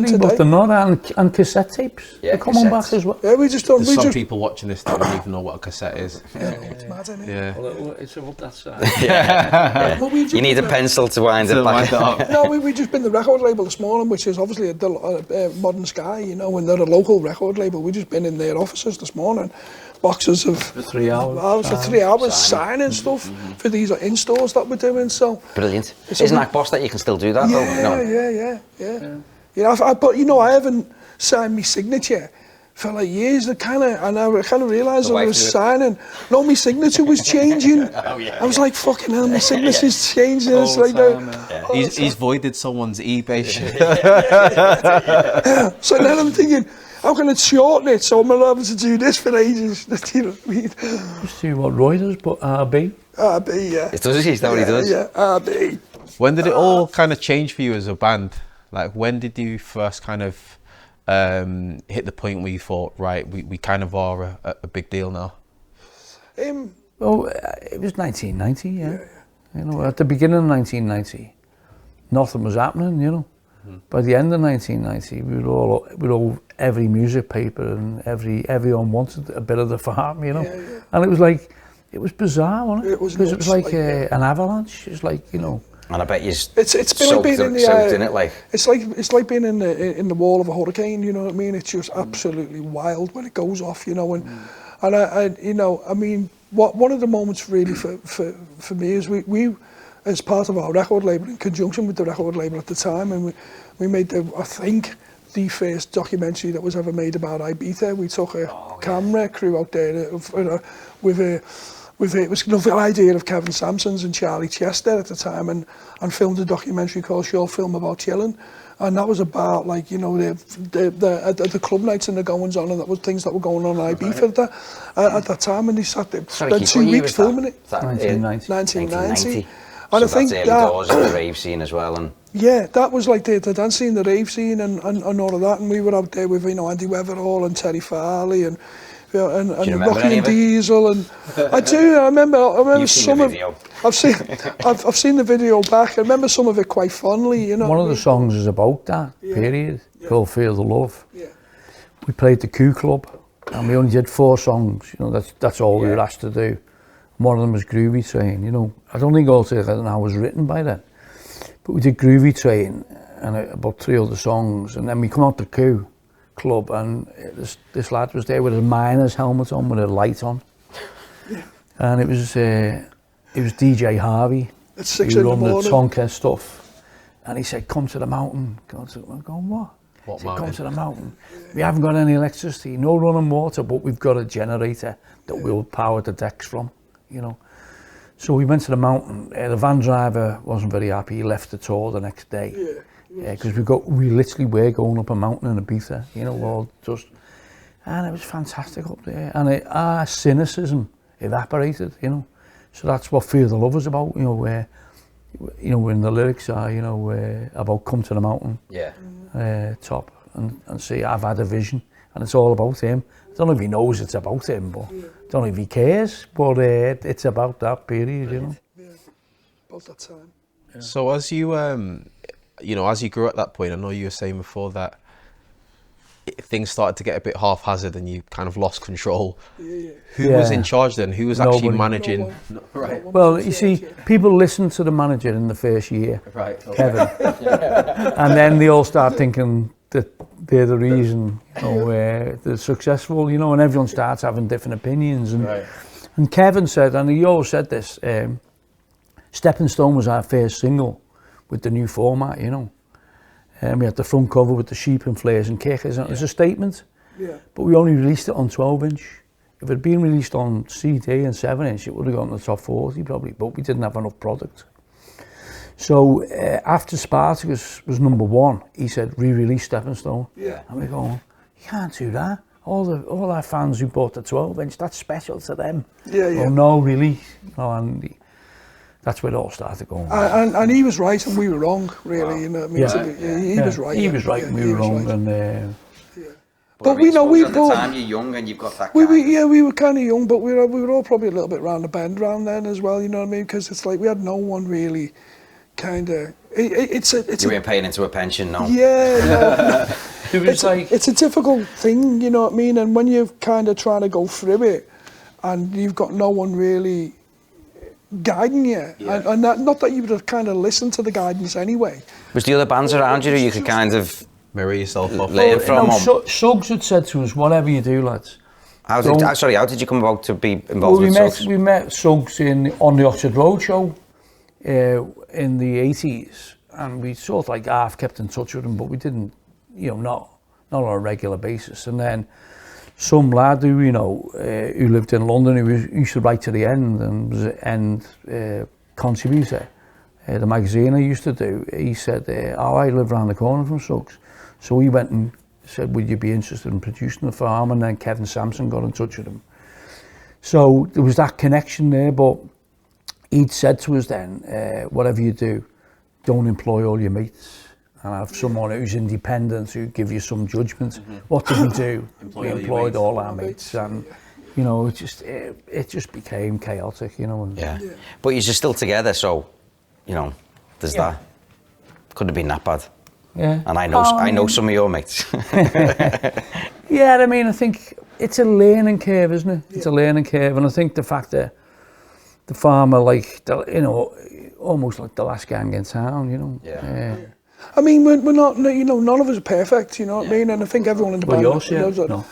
today. But they're not, and cassette tapes. They're coming back as well. Yeah, we just don't. There's some people watching this that don't even know what a cassette is. It's mad, isn't it? Yeah. Well, it's about that side. Well, you need a pencil to wind it back up. No, we've just been the record label this morning, which is obviously a Modern Sky, and they're a local record label. We've just been in their offices this morning. Boxes of for 3 hours. For 3 hours signing stuff for these in-stores that we're doing. So brilliant. Isn't that boss that you can still do that though? Yeah. But I haven't signed my signature for like years. I kind of realised I was signing. No, my signature was changing. I was like, fucking hell, my signature's changing. It's like he's voided someone's eBay shit. So then I'm thinking, how can I shorten it so I'm allowed to do this for ages? You know what I mean? Just see what Roy does, but RB. RB, yeah. It does, is that what he does? Yeah, RB. When did it all kind of change for you as a band? Like, when did you first kind of hit the point where you thought, right, we kind of are a big deal now? Well, it was 1990, yeah. At the beginning of 1990, nothing was happening, By the end of 1990, we were all every music paper, and everyone wanted a bit of the farm, And it was like, it was bizarre, wasn't it? Because it was like an avalanche. It's like, And I bet you it's been like being in the in it, like it's like being in the wall of a hurricane. You know what I mean? It's just absolutely wild when it goes off. And I mean, one of the moments really for me is we as part of our record label, in conjunction with the record label at the time, and we made I think the first documentary that was ever made about Ibiza. We took a camera crew out there with it was the idea of Kevin Sampson's and Charlie Chester at the time, and filmed a documentary called Short Film About Chillin', and that was about the club nights and the goings on, and that was things that were going on in Ibiza at that time, and they sat there, spent 2 weeks filming it. 1990. And I think that's early doors in the rave scene as well, and that was like the dance scene, the rave scene, and all of that. And we were out there with Andy Weatherall and Terry Farley and Rocky and Diesel, and I remember some of. I've seen the video back. I remember some of it quite fondly. One of the songs is about that period, called "Feel the Love." Yeah. We played the Q Club, and we only did 4 songs. That's all we were asked to do. One of them was Groovy Train, you know. I don't think All Together Now was written by then. But we did Groovy Train and about 3 other songs, and then we come out the Coup club, and this lad was there with a miner's helmet on with a light on. And it was DJ Harvey. At 6 in the morning. The Tonka stuff. And he said, come to the mountain. I'm going, what? What said, mountain? come to the mountain. We haven't got any electricity, no running water, but we've got a generator that we'll power the decks from, you know. So we went to the mountain. The van driver wasn't very happy. He left the tour the next day. Because we literally were going up a mountain in Ibiza, you know, all just, and it was fantastic up there. And our cynicism evaporated, you know. So that's what Fear the Love was about, you know, where, you know, when the lyrics are, you know, about come to the mountain, top, and say I've had a vision, and it's all about him. I don't know if he knows it's about him, but I don't know if he cares, but it's about that period, you know. Yeah, about that time. Yeah. So as you, you know, as you grew at that point, I know you were saying before that things started to get a bit haphazard and you kind of lost control. Who was in charge then? Who was actually managing? Right. Well, you see, people listen to the manager in the first year, Kevin, and then they all start thinking that they're the reason, you know, they're successful, you know, and everyone starts having different opinions. And Kevin said, and he always said this, Stepping Stone was our first single with the new format, you know. We had the front cover with the sheep and flares and kickers, and it was a statement. But we only released it on 12-inch. If it had been released on CD and 7-inch, it would have gone to the top 40 probably, but we didn't have enough product. So after Spartacus was #1, he said, re-release Stepping Stone. And we're going, you can't do that. All our fans who bought the 12-inch, that's special to them. Well, no, really. No, and that's where it all started going. And he was right and we were wrong, really. You know what I mean? He was right. He was right and we were wrong. And, but we know at the time you're young and you've got that. We were kind of young, but we were all probably a little bit round the bend round then as well. You know what I mean? Because it's like we had no one really, kind of. You weren't paying into a pension, no. Yeah. No. It's a difficult thing, you know what I mean? And when you're kind of trying to go through it, and you've got no one really guiding you, and not that you would have kind of listened to the guidance anyway. Was the other bands around you you could kind of mirror yourself off? Learn from? Suggs had said to us, whatever you do, lads. How did you come about to be involved with Suggs? We met Suggs on the Oxford Road show in the 80s, and we sort of like half kept in touch with him, but we didn't, you know, not on a regular basis. And then some lad who, you know, who lived in London, who used to write to the End and was an End contributor, the magazine I used to do, he said, I live around the corner from Suggs. So we went and said, would you be interested in producing the farm? And then Kevin Sampson got in touch with him. So there was that connection there, but he'd said to us then, whatever you do, don't employ all your mates. And have someone who's independent, who give you some judgment. What did we do? We employed all our mates, and you know, it just became chaotic, you know. And, But you're still together, so you know, there's that. Could have been that bad. Yeah. And I know some of your mates. Yeah, I mean, I think it's a learning curve, isn't it? It's a learning curve, and I think the fact that the farmer, like, you know, almost like the last gang in town, you know. I mean, we're not, you know, none of us are perfect, you know what I mean? And I think everyone in the band knows that. No.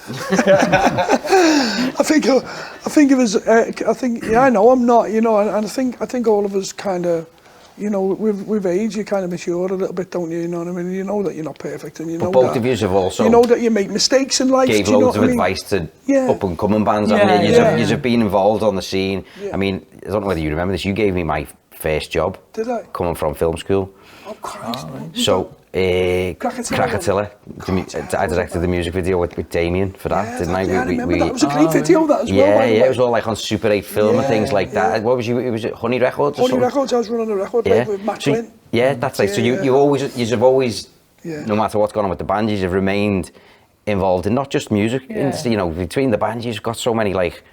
I know I'm not, you know, and I think all of us kind of, you know, with age, you kind of mature a little bit, don't you? You know what I mean? You know that you're not perfect, and you know both of you have also. You know that you make mistakes in life. Gave loads of advice to up and coming bands. You've been involved on the scene. I mean, I don't know whether you remember this. You gave me my first job. Did I? Coming from film school. Oh Christ! So Krakatilla. I directed the music video with Damien for that, didn't I? I remember that. It was a great video, that as well. It was all like on Super 8 film and things like that. What was you? It was Honey Records. Honey Records. I was running a record label with Matt Glynn. That's right. So you've always, no matter what's gone on with the band, you've remained involved in not just music. You know, between the bands, you've got so many like.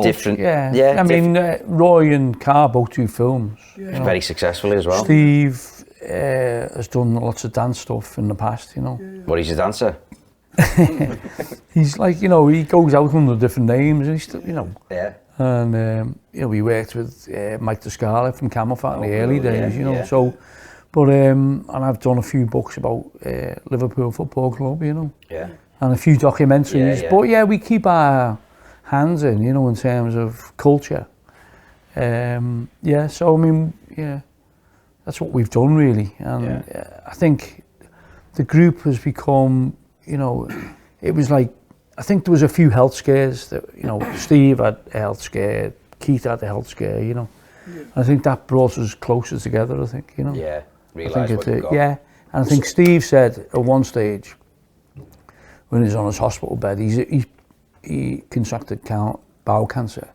Different, I mean, Roy and Carr both do films. You know. Very successfully as well. Steve has done lots of dance stuff in the past, you know. What, he's a dancer? He's like, you know, he goes out under different names, and he's still, you know. And you know, we worked with Mike Descala from Camelfat in the early days, you know. So, but and I've done a few books about Liverpool Football Club, you know. Yeah. And a few documentaries. But yeah, we keep our hands in, you know, in terms of culture. Yeah. So I mean, yeah, that's what we've done really, and I think the group has become, you know, it was like, I think there was a few health scares that, you know, Steve had a health scare, Keith had a health scare, you know. I think that brought us closer together, I think, you know. Yeah, realise what you've got. Yeah, and I think Steve said at one stage, when he was on his hospital bed, he contracted bowel cancer.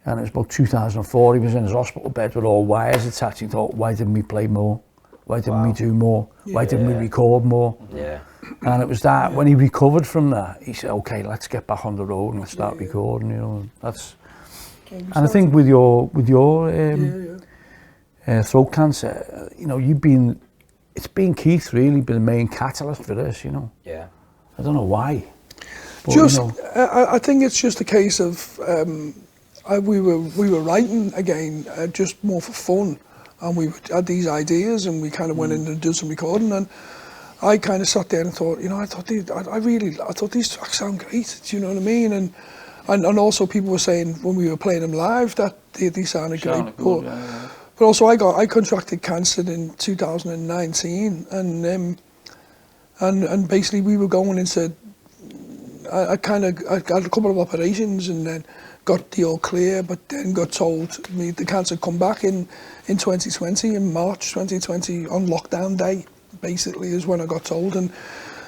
And it was about 2004, he was in his hospital bed with all wires attached. He thought, why didn't we play more? Why didn't we do more? Why didn't we record more? Yeah. And it was that, when he recovered from that, he said, okay, let's get back on the road and let's start recording, you know. That's, and I think with your throat cancer, you know, it's been Keith really been the main catalyst for this, you know. Yeah. I don't know why. But, Just, you know, I think it's just a case of we were writing again, just more for fun, and we had these ideas, and we kind of went in and did some recording, and I kind of sat there and thought, you know, I thought these tracks sound great. Do you know what I mean? And also people were saying when we were playing them live that they sounded great. Good, but also I contracted cancer in 2019, and basically we were going into, I got a couple of operations and then got the all clear, but then got told the cancer come back in 2020, in March 2020, on lockdown day, basically, is when I got told, and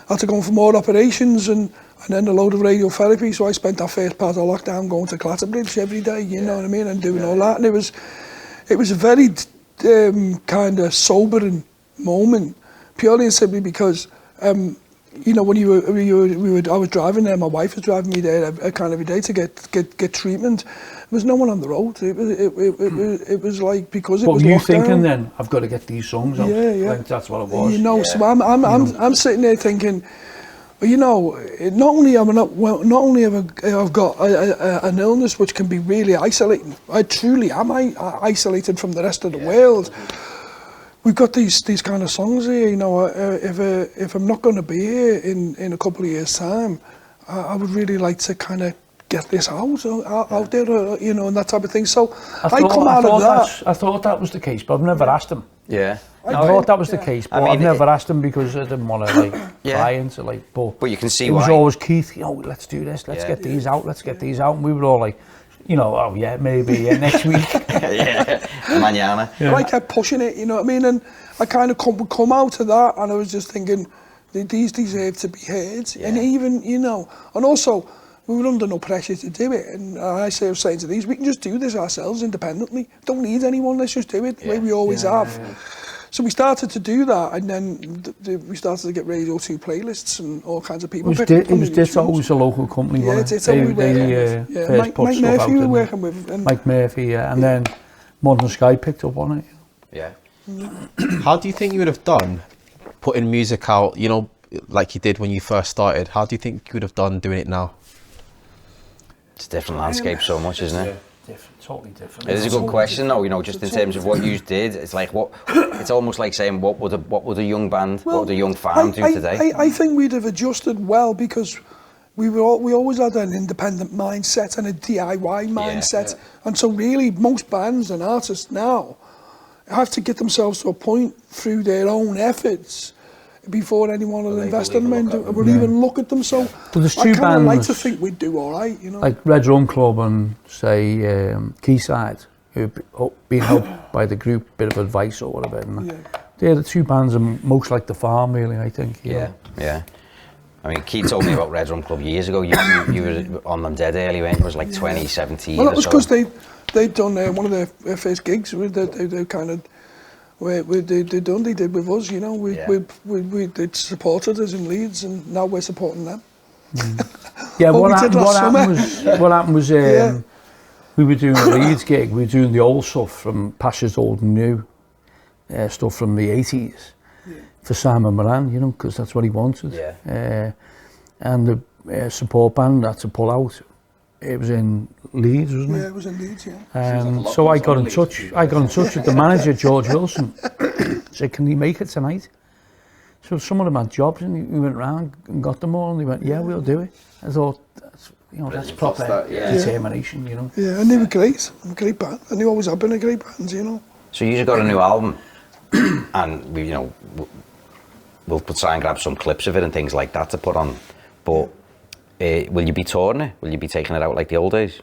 I had to go for more operations and then a load of radiotherapy. So I spent that first part of lockdown going to Clatterbridge every day, you know what I mean, and doing all that, and it was a very kind of sobering moment, purely and simply because you know, when I was driving there, my wife was driving me there kind of every day to get treatment. There was no one on the road. It was like, because it was lockdown. But you thinking then, I've got to get these songs out. Yeah. Like, that's what it was. You know, so I'm sitting there thinking, well, you know, not only have I got an illness which can be really isolating. I truly am isolated from the rest of the world. We've got these kind of songs here, you know. If I'm not going to be here in a couple of years' time, I would really like to kind of get this out there, you know, and that type of thing. So I thought that was the case, but I've never asked him. Yeah. I thought that was the case, but I've never asked him because I didn't want to buy into But you can see it why. was always Keith. You know, let's do this. Let's get these out. Let's get these out. And we were all like, you know, oh yeah, maybe next week. Mañana. Yeah. I kept pushing it, you know what I mean? And I kind of come out of that, and I was just thinking, these deserve to be heard. Yeah. And even, you know, and also, we were under no pressure to do it. And I was saying to these, we can just do this ourselves independently. Don't need anyone, let's just do it the way we always have. Yeah. So we started to do that, and then we started to get Radio 2 playlists and all kinds of people. It was Ditto, was a local company, wasn't it? Mike Murphy we were working with. And Mike Murphy, and then Modern Sky picked up on it. Yeah. How do you think you would have done putting music out, you know, like you did when you first started? How do you think you would have done doing it now? It's a different landscape so much, isn't it? Yeah. Totally different. It is a good question, though. You know, just in terms of what you did, it's like it's almost like saying what would a young band, what would a young fan do today? I think we'd have adjusted well because we always had an independent mindset and a DIY mindset, and so really most bands and artists now have to get themselves to a point through their own efforts before anyone will invest in them or even look at them. So I kind of like to think we'd do all right, you know. Like Red Rum Club and say Quayside, who've been helped by the group, bit of advice or whatever. And they're the two bands are most like the Farm, really, I think. You know? I mean, Keith told me about Red Rum Club years ago. You were on them dead early, weren't you? It was like 2017. Well, that was because they'd done one of their first gigs. They kind of. They did with us, you know. They supported us in Leeds, and now we're supporting them. Yeah, what happened was we were doing a Leeds gig. We were doing the old stuff from Pastures Old and New, stuff from the 80s for Simon Moran, you know, because that's what he wanted. And the support band had to pull out It was in Leeds, wasn't it? Yeah, it was in Leeds, yeah. So I got in touch with the manager, George Wilson. Said, can you make it tonight? So some of them had jobs, and we went round and got them all, and they went, yeah, we'll do it. I thought, that's proper determination, you know. Yeah, and they were great band, and they always have been a great band, you know. So you just got a new album, and we, we'll try and grab some clips of it and things like that to put on. But will you be touring it? Will you be taking it out like the old days?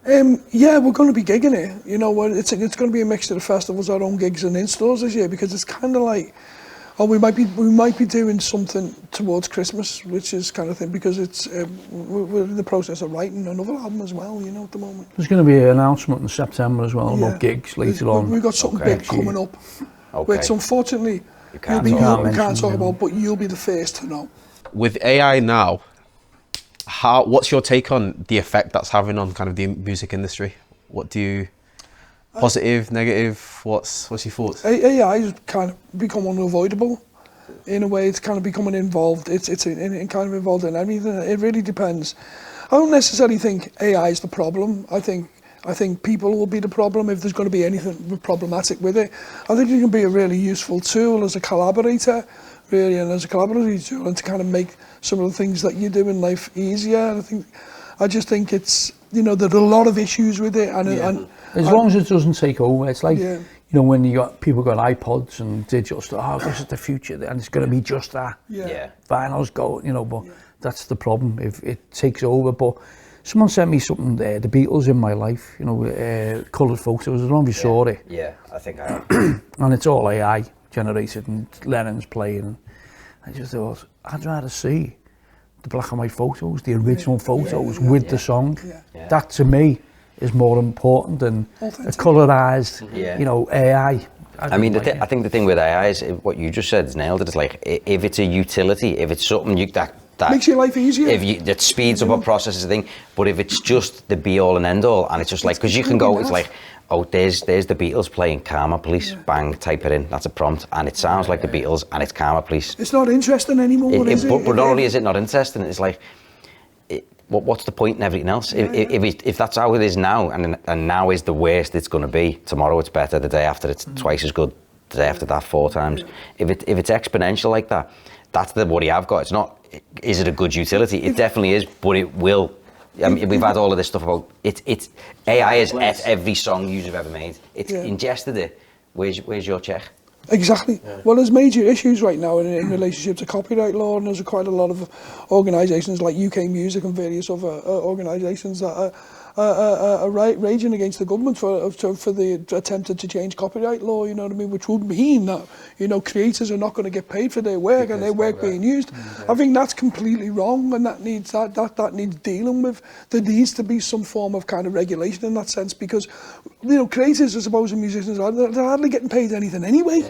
Yeah, we're going to be gigging it. You know, it's going to be a mixture of festivals, our own gigs, and in-stores this year, because it's kind of like, we might be doing something towards Christmas, which is kind of thing, because it's we're in the process of writing another album as well, you know, at the moment. There's going to be an announcement in September as well about gigs later on. We've got something big coming up, which unfortunately you can't talk about, but you'll be the first to know. With AI now, what's your take on the effect that's having on kind of the music industry? What do you... Positive, negative, what's your thoughts? AI has kind of become unavoidable. In a way, it's kind of becoming involved. It's kind of involved in everything. It really depends. I don't necessarily think AI is the problem. I think people will be the problem if there's going to be anything problematic with it. I think it can be a really useful tool as a collaborator, really, and as a collaborative tool, and to kind of make some of the things that you do in life easier. I just think it's, there's a lot of issues with it, and as long as it doesn't take over, it's like, when people got iPods and digital stuff, this is the future, and it's going to be just that. Vinyls go, but that's the problem if it takes over. But someone sent me something there, the Beatles in My Life, coloured photos. I don't know if you saw it. Yeah, I think I have. And it's all AI generated, and Lennon's playing. And I just thought, I'd rather see the black and white photos, the original photos with the song. That to me is more important than a colourised, AI. I think the thing with AI is what you just said is nailed it. It's like, if it's a utility, if it's something that makes your life easier, that speeds up a process, a thing. But if it's just the be all and end all, and it's just like, because you can go, it's like, oh, there's the Beatles playing Karma Police, bang, type it in, that's a prompt, and it sounds like the Beatles, and it's Karma Police. It's not interesting anymore, is it? But not only is it not interesting, it's like, what's the point in everything else? If that's how it is now, and now is the worst it's going to be, tomorrow it's better, the day after it's twice as good, the day after that 4 times. If it's exponential like that, that's the worry I've got. It's not, is it a good utility? It definitely is, but it will. I mean, we've had all of this stuff about it's AI is at every song you've ever made. It's ingested it. Where's your check? Exactly. Yeah. Well, there's major issues right now in relationship to copyright law, and there's quite a lot of organisations like UK Music and various other organisations that are raging against the government for the attempted to change copyright law. You know what I mean? Which would mean that creators are not going to get paid for their work and their work being used. Yeah. I think that's completely wrong, and that needs dealing with. There needs to be some form of kind of regulation in that sense, because creators, I suppose, and musicians they're hardly getting paid anything anyway.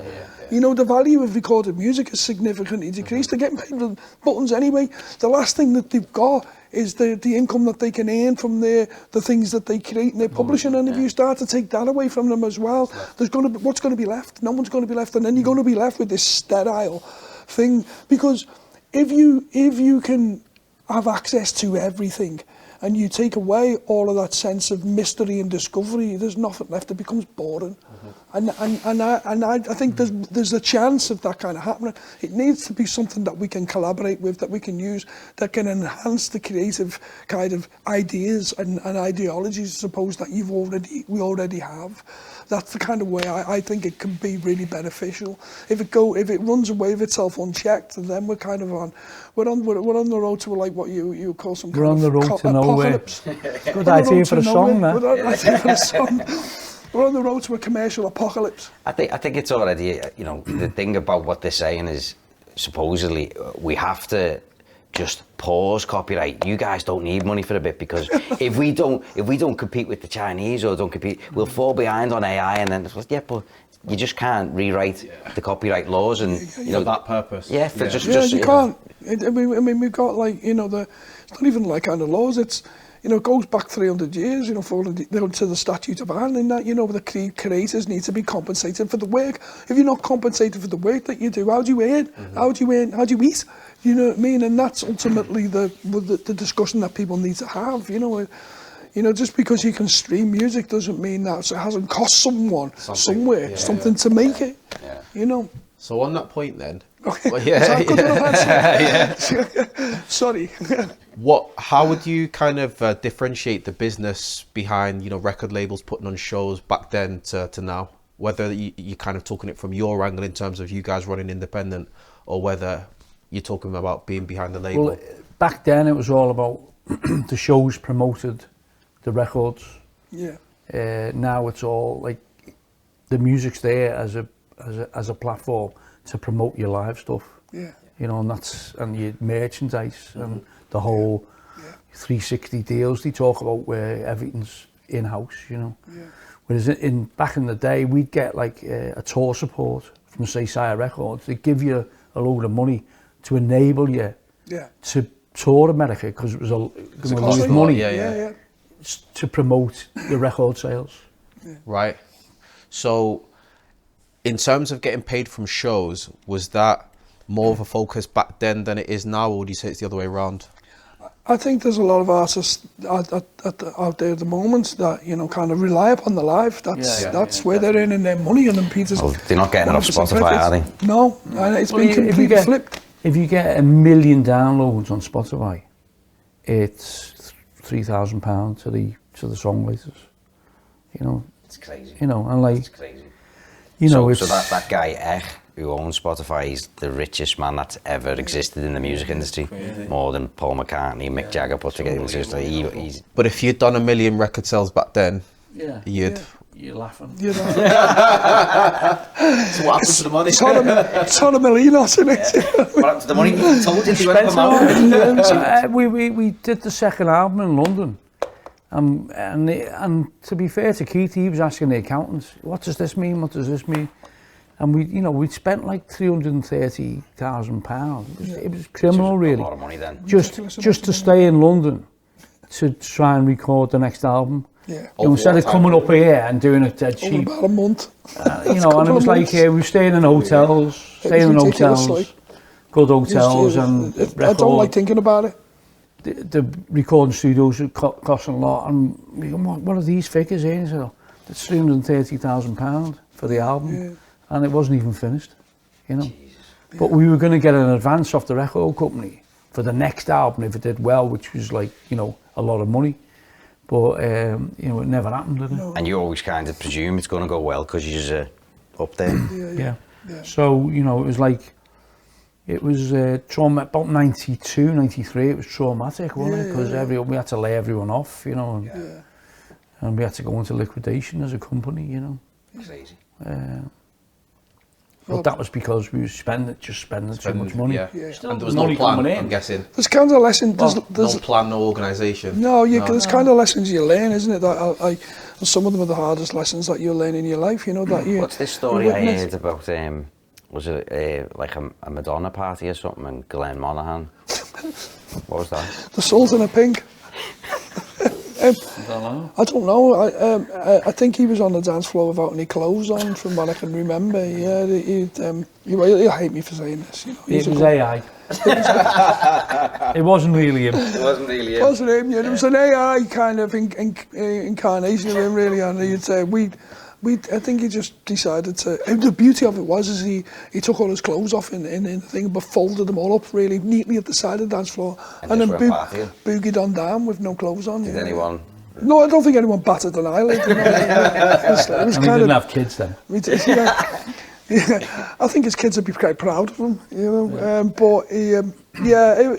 The value of recorded music is significantly decreased. They're getting paid for buttons anyway. The last thing that they've got is the income that they can earn from the things that they create and they're publishing. And if you start to take that away from them as well, what's going to be left? No one's going to be left, and then you're going to be left with this sterile thing. Because if you can have access to everything, and you take away all of that sense of mystery and discovery, there's nothing left. It becomes boring. And I think there's a chance of that kind of happening. It needs to be something that we can collaborate with, that we can use, that can enhance the creative kind of ideas and ideologies, I suppose, that we already have. That's the kind of way I think it can be really beneficial. If it runs away of itself unchecked, then we're kind of we're on the road to, like, what you call some we're kind on the road to nowhere. Good idea for a song, man. We're on the road to a commercial apocalypse. I think it's already, the thing about what they're saying is, supposedly, we have to just pause copyright. You guys don't need money for a bit, because if we don't compete with the Chinese, or don't compete, we'll fall behind on AI, and then but you just can't rewrite the copyright laws, and for that purpose. You can't. I mean, we've got, like, it's not even like kind of laws. It's you know, it goes back 300 years, you know, to the Statute of Anne, and that, you know, the creators need to be compensated for the work. If you're not compensated for the work that you do, how do you earn? How do you earn? How do you eat? You know what I mean? And that's ultimately the discussion that people need to have, you know. You know, just because you can stream music doesn't mean that it hasn't cost someone somewhere something to make it, you know. So on that point then, okay. well, Sorry. How would you kind of differentiate the business behind, you know, record labels putting on shows back then to now? Whether you're kind of talking it from your angle in terms of you guys running independent, or whether you're talking about being behind the label? Well, back then it was all about the shows promoted the records. Yeah. Now it's all like the music's there as a platform to promote your live stuff. Yeah. You know, and your merchandise and the whole 360 deals they talk about where everything's in-house, you know. Yeah. Whereas back in the day, we'd get like a tour support from, say, Sire Records. They'd give you a load of money to enable you to tour America, because it was going to lose money to promote your record sales. Yeah. Right. So in terms of getting paid from shows, was that more of a focus back then than it is now, or would you say it's the other way around? I think there's a lot of artists out there at the moment that, you know, kind of rely upon the live. That's where they're earning their money, and then Peter's... Well, they're not getting it off Spotify, are they? No, and it's been completely flipped. If you get 1 million downloads on Spotify, it's £3,000 to the songwriters. You know, It's crazy. You know, and like, It's crazy. you know, So it's that guy who owns Spotify, he's the richest man that's ever existed in the music industry, more than Paul McCartney, Mick Jagger put together. It's just like he's... But if you'd done 1 million record sales back then, you're laughing. You know. So what happened to the money? It's on a million, isn't it? What happened to the money? He told you to We did the second album in London, and to be fair to Keith, he was asking the accountants, "What does this mean? What does this mean?" And we spent like £330,000. It was criminal, really. A lot of money then. Just to stay in London to try and record the next album. Yeah. You know, instead of coming up here and doing it dead Over cheap. about a month. You know, and it was like we were staying in hotels, good hotels, and I don't like thinking about it. The recording studios would cost a lot, and we go, what are these figures here? So it's £330,000 for the album, and it wasn't even finished, you know. But we were going to get an advance off the record company for the next album if it did well, which was like, you know, a lot of money. But you know, it never happened, did it? No. And you always kind of presume it's going to go well because you're up there. Yeah. So, you know, it was like, it was about 92, 93, it was traumatic, wasn't it? Because we had to lay everyone off, you know, and we had to go into liquidation as a company, you know. Crazy. But that was because we were spending too much money. Yeah. Still, And there was money no plan, coming in. I'm guessing. There's kind of lessons. No plan, no organisation. There's kind of lessons you learn, isn't it? That some of them are the hardest lessons that you'll learn in your life. You know that you. What's this story I heard about? Was it like a Madonna party or something? And Glenn Monaghan. What was that? The Salt and the Pink. I don't know. I think he was on the dance floor without any clothes on, from what I can remember. Yeah, he'll hate me for saying this. You know, it was AI. It wasn't really him. It wasn't really him. It wasn't him. Yeah, it was an AI kind of incarnation of him, really. And I think he just decided to. The beauty of it was he took all his clothes off in the thing, but folded them all up really neatly at the side of the dance floor, and then boogied on down with no clothes on. Did anyone? No, I don't think anyone batted an eyelid. You know? It was and we didn't have kids then. We did, I think his kids would be quite proud of him, you know.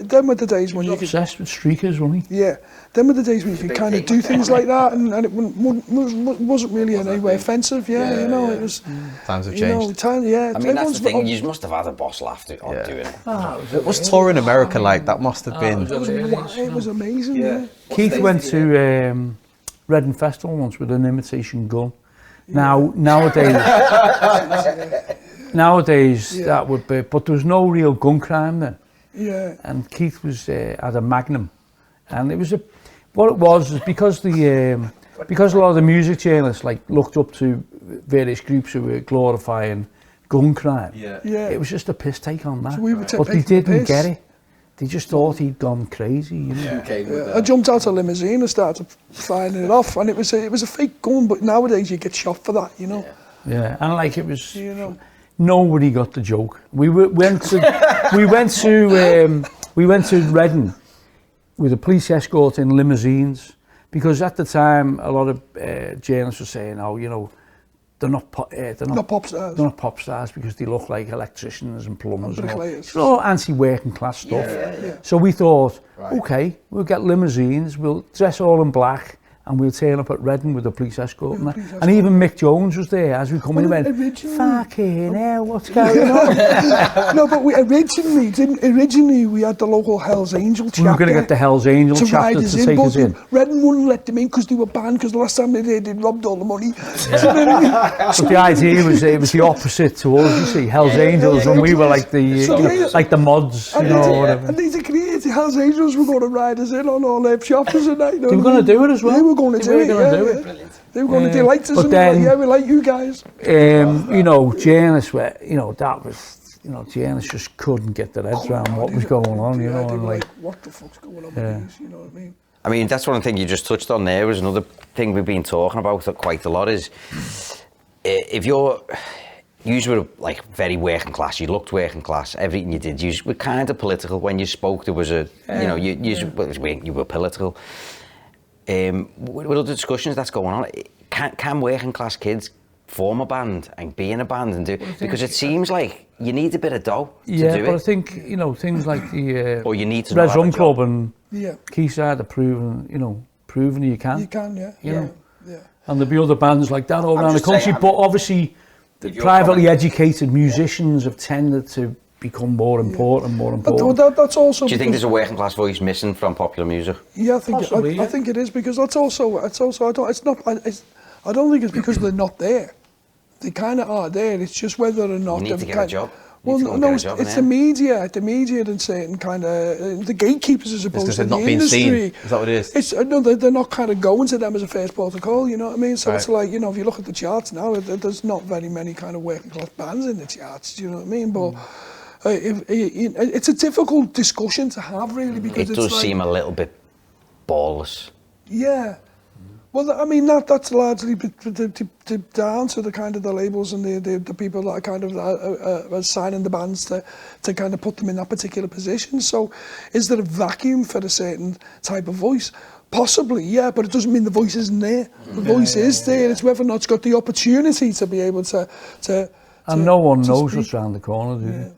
Them were the days when you could... Obsessed with streakers, wasn't he? Yeah, them were the days when you could kind of do things like that, and it wasn't really in any way offensive, you know. It was... Times have changed. I mean, that's the thing, you must have had a boss laugh on doing it. What's touring America like? That must have been... It was amazing, yeah. Keith went to Reading Festival once with an imitation gun. Nowadays that would be, but there was no real gun crime then. Yeah. And Keith had a Magnum, and it was What it was is because because a lot of the music journalists like looked up to various groups who were glorifying gun crime. Yeah. It was just a piss take on that. So we were but they taking the didn't piss. get it. They just thought he'd gone crazy. You know? I jumped out of a limousine and started firing it off, and it was a fake gun. But nowadays you get shot for that, you know. Yeah, and like it was, You know. nobody got the joke. We went to Reading with a police escort in limousines, because at the time a lot of journalists were saying, oh, you know, they're not pop stars. They're not pop stars because they look like electricians and plumbers and all. It's all anti-working class stuff. So we thought, okay, we'll get limousines, we'll dress all in black, and we'll turn up at Reading with a police escort. And even Mick Jones was there as we come in and went, fucking hell, what's going on? No, but originally we had the local Hells Angel chapter. We were going to get the Hells Angel chapter to take us in. Reading wouldn't let them in because they were banned, because the last time they did, they robbed all the money. But the idea was it was the opposite to us, you see, Hells Angels, and we were like the mods, you know, whatever. And these creative Hells Angels were going to ride us in on all their choppers and that. They were going to do it as well. They were going to do it. They were going to delight us. But then, yeah, we like you guys. You know, journalists were, you know, that was, you know, journalists just couldn't get their heads around what was going on, you know, and like, what the fuck's going on with these, you know what I mean? I mean, that's one thing you just touched on there. Was another thing we've been talking about quite a lot is if you were like very working class, you looked working class, everything you did, you were kind of political. When you spoke, there was a, you know, you were political. With all the discussions that's going on, can working class kids form a band and be in a band and do, because it seems like you need a bit of dough to do it. Yeah, but I think, you know, things like the or you need to Res Rum Club and Yeah. Quayside are proven you can. You can, yeah. You know. Yeah. And there'll be other bands like that all I'm around the just country, saying, but obviously the privately educated musicians have tended to become more important and more important. But that's also. Do you think there's a working class voice missing from popular music? Yeah, I think Possibly, I think it is, because that's also I don't think it's because they're not there. They kind of are there. It's just whether or not You need to get a job. Well, no, it's the media and certain kind of the gatekeepers, as opposed to the industry. Seen. Is that what it is? It's no, they're not kind of going to them as a first port of call. You know what I mean? So it's like, you know, if you look at the charts now, there's not very many kind of working class bands in the charts. Do you know what I mean? But it's a difficult discussion to have, really, because It does seem a little bit ballless. Yeah. Well, I mean, that's largely down to the kind of the labels and the people that are kind of signing the bands to kind of put them in that particular position. So is there a vacuum for a certain type of voice? Possibly, yeah, but it doesn't mean the voice isn't there. The voice is there. It's whether or not it's got the opportunity to be able to and no one knows speak. what's around the corner, do they?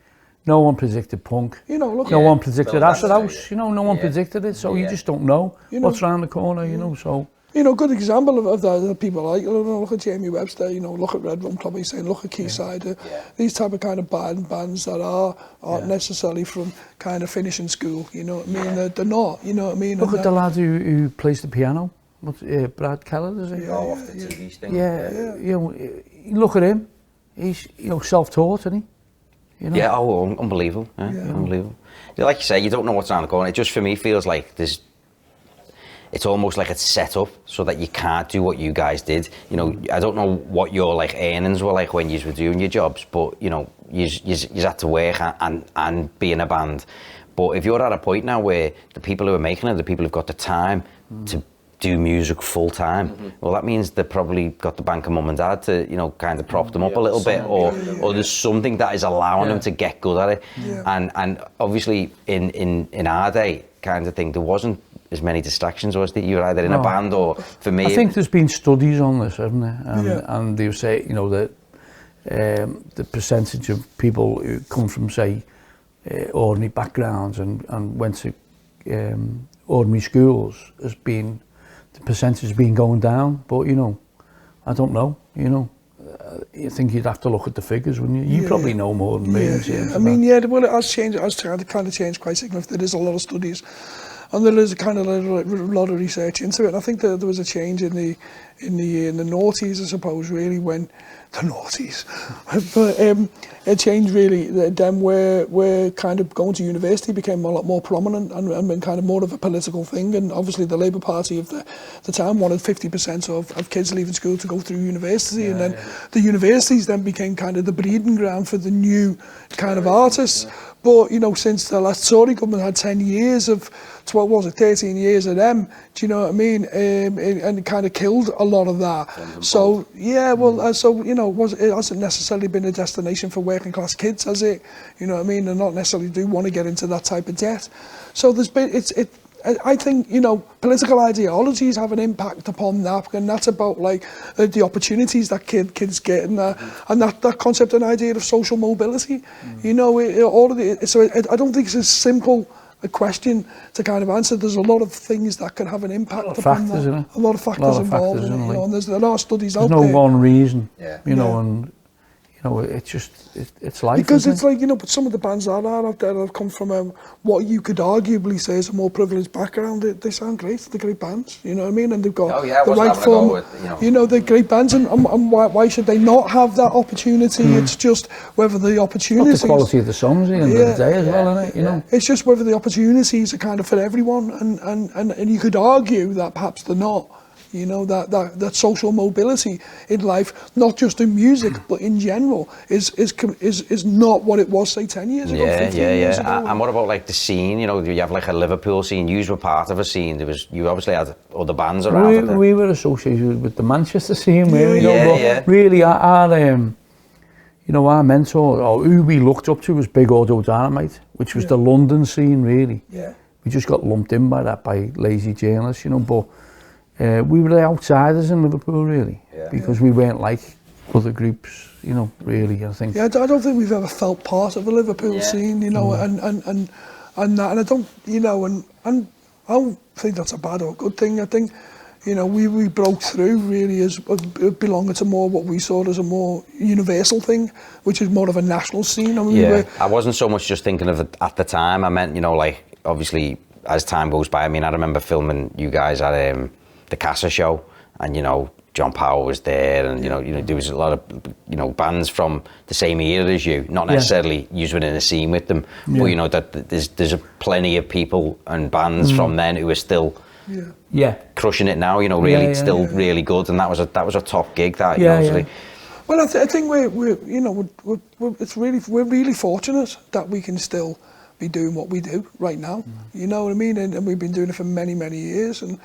No one predicted punk. You know, look. No one predicted Acid House. You know, no one predicted it, so you just don't know what's around the corner. You know, so. You know, good example of that, the people like, you know, look at Jamie Webster, you know, look at Red Rum Club, he's saying, look at Quayside, these type of kind of bands that aren't necessarily from kind of finishing school, you know what I mean? They're not, you know what I mean? Look at the lad who plays the piano. What's Brad Keller, is he? Off the TV thing. You know, look at him. He's, you know, self-taught, isn't he? You know? Yeah, unbelievable. Yeah, unbelievable. Like you say, you don't know what's around the corner. It just, for me, feels like it's almost like it's set up so that you can't do what you guys did. You know, I don't know what your like earnings were like when you were doing your jobs, but you know, you had to work and be in a band. But if you're at a point now where the people who are making it, the people who've got the time to do music full time, well, that means they've probably got the bank of mum and dad to, you know, kind of prop them up a little bit, or there's something that is allowing them to get good at it. And obviously in our day kind of thing, there wasn't as many distractions, was that you were either in a band or, for me, I think there's been studies on this, haven't there? And they say, you know, that the percentage of people who come from, say, ordinary backgrounds and went to ordinary schools has been, the percentage has been going down. But you know, I don't know. You know, I think you'd have to look at the figures, wouldn't you? You probably know more than me. I mean, well, it has changed. It has kind of changed quite significantly. There's a lot of studies. And there is a kind of a lot of research into it. And I think that there was a change in the noughties, I suppose, really, when the noughties, but a change really then where kind of going to university became a lot more prominent and kind of more of a political thing. And obviously the Labour Party of the time wanted 50% of kids leaving school to go through university, and then the universities then became kind of the breeding ground for the new kind of artists. But, you know, since the last Tory government had 10 years of, 13 years of them, do you know what I mean? And it kind of killed a lot of that. So, yeah, well, so, you know, it hasn't necessarily been a destination for working class kids, has it? You know what I mean? And not necessarily do want to get into that type of debt. So there's been, I think, you know, political ideologies have an impact upon that, and that's about like the opportunities that kids get, and that concept and idea of social mobility. You know, I don't think it's as simple a question to kind of answer. There's a lot of things that can have an impact upon that. A lot of factors involved in it, you know, and there are studies out there. There's no one reason, you know, and you know, it's just, it's life. Because it's like, you know, but some of the bands that are out there have come from what you could arguably say is a more privileged background. They sound great. They're great bands, you know what I mean? And they've got the right form. You know, they're great bands, and why should they not have that opportunity? It's just whether the opportunities... Not the quality of the songs at the end of the day as well, isn't it? You know? It's just whether the opportunities are kind of for everyone, and you could argue that perhaps they're not. You know, that social mobility in life, not just in music, but in general, is not what it was, say, 10 years ago, 15 years ago. And what about, like, the scene? You know, you have, like, a Liverpool scene. You were part of a scene. You obviously had other bands around. We were associated with the Manchester scene, really. Really, you know, our mentor, or who we looked up to, was Big Auto Dynamite, which was the London scene, really. Yeah. We just got lumped in by that, by lazy journalists, you know, but... we were the outsiders in Liverpool, really, because we weren't like other groups, you know, really, I think. Yeah, I don't think we've ever felt part of the Liverpool scene, you know, and I don't, you know, and I don't think that's a bad or good thing. I think, you know, we broke through really as belonging to more what we saw as a more universal thing, which is more of a national scene. I mean, I wasn't so much just thinking of it at the time. I meant, you know, like, obviously, as time goes by, I mean, I remember filming you guys at the Casa show, and, you know, John Powell was there, and you know there was a lot of, you know, bands from the same era as you, not necessarily you were in a scene with them, but you know that there's plenty of people and bands from then who are still crushing it now, you know, really really good, and that was a top gig, that, you know, obviously. Well, I think we're you know, we're really fortunate that we can still be doing what we do right now, you know what I mean, and we've been doing it for many years, and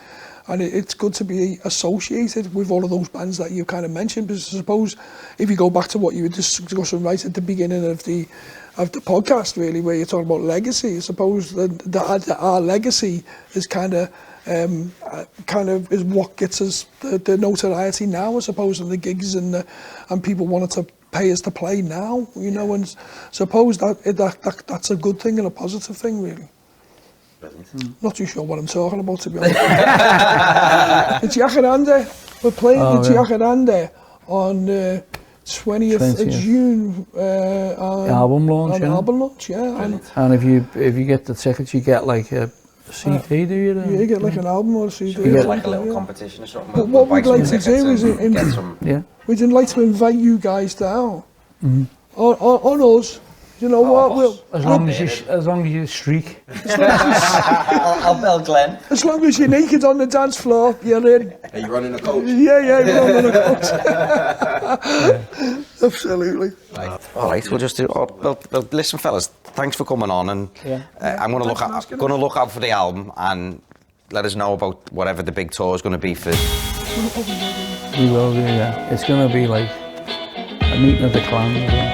it's good to be associated with all of those bands that you kind of mentioned, because I suppose if you go back to what you were discussing right at the beginning of the podcast, really, where you're talking about legacy, I suppose that our legacy is kind of is what gets us the notoriety now, I suppose, and the gigs and people wanted to pay us to play now, you know, and suppose that's a good thing and a positive thing, really. Not too sure what I'm talking about, to be honest. It's Jacaranda. We're playing the Jacaranda on 20th of June. Album launch, album launch, and if you get the tickets, you get like a CD, do you? Yeah, you get like an album or a CD. You get like a little competition or something. But what we'd like to do is we'd like to invite you guys down on us. You know what? As long as you streak. I'll Glenn. As long as you're naked on the dance floor, you're in. Are you running a coach? Yeah, you're running a coach. Absolutely. All right, we'll just do. Well, listen, fellas, thanks for coming on, and I'm going to look out for the album and let us know about whatever the big tour is going to be for. We will do, yeah. It's going to be like a meeting of the clans.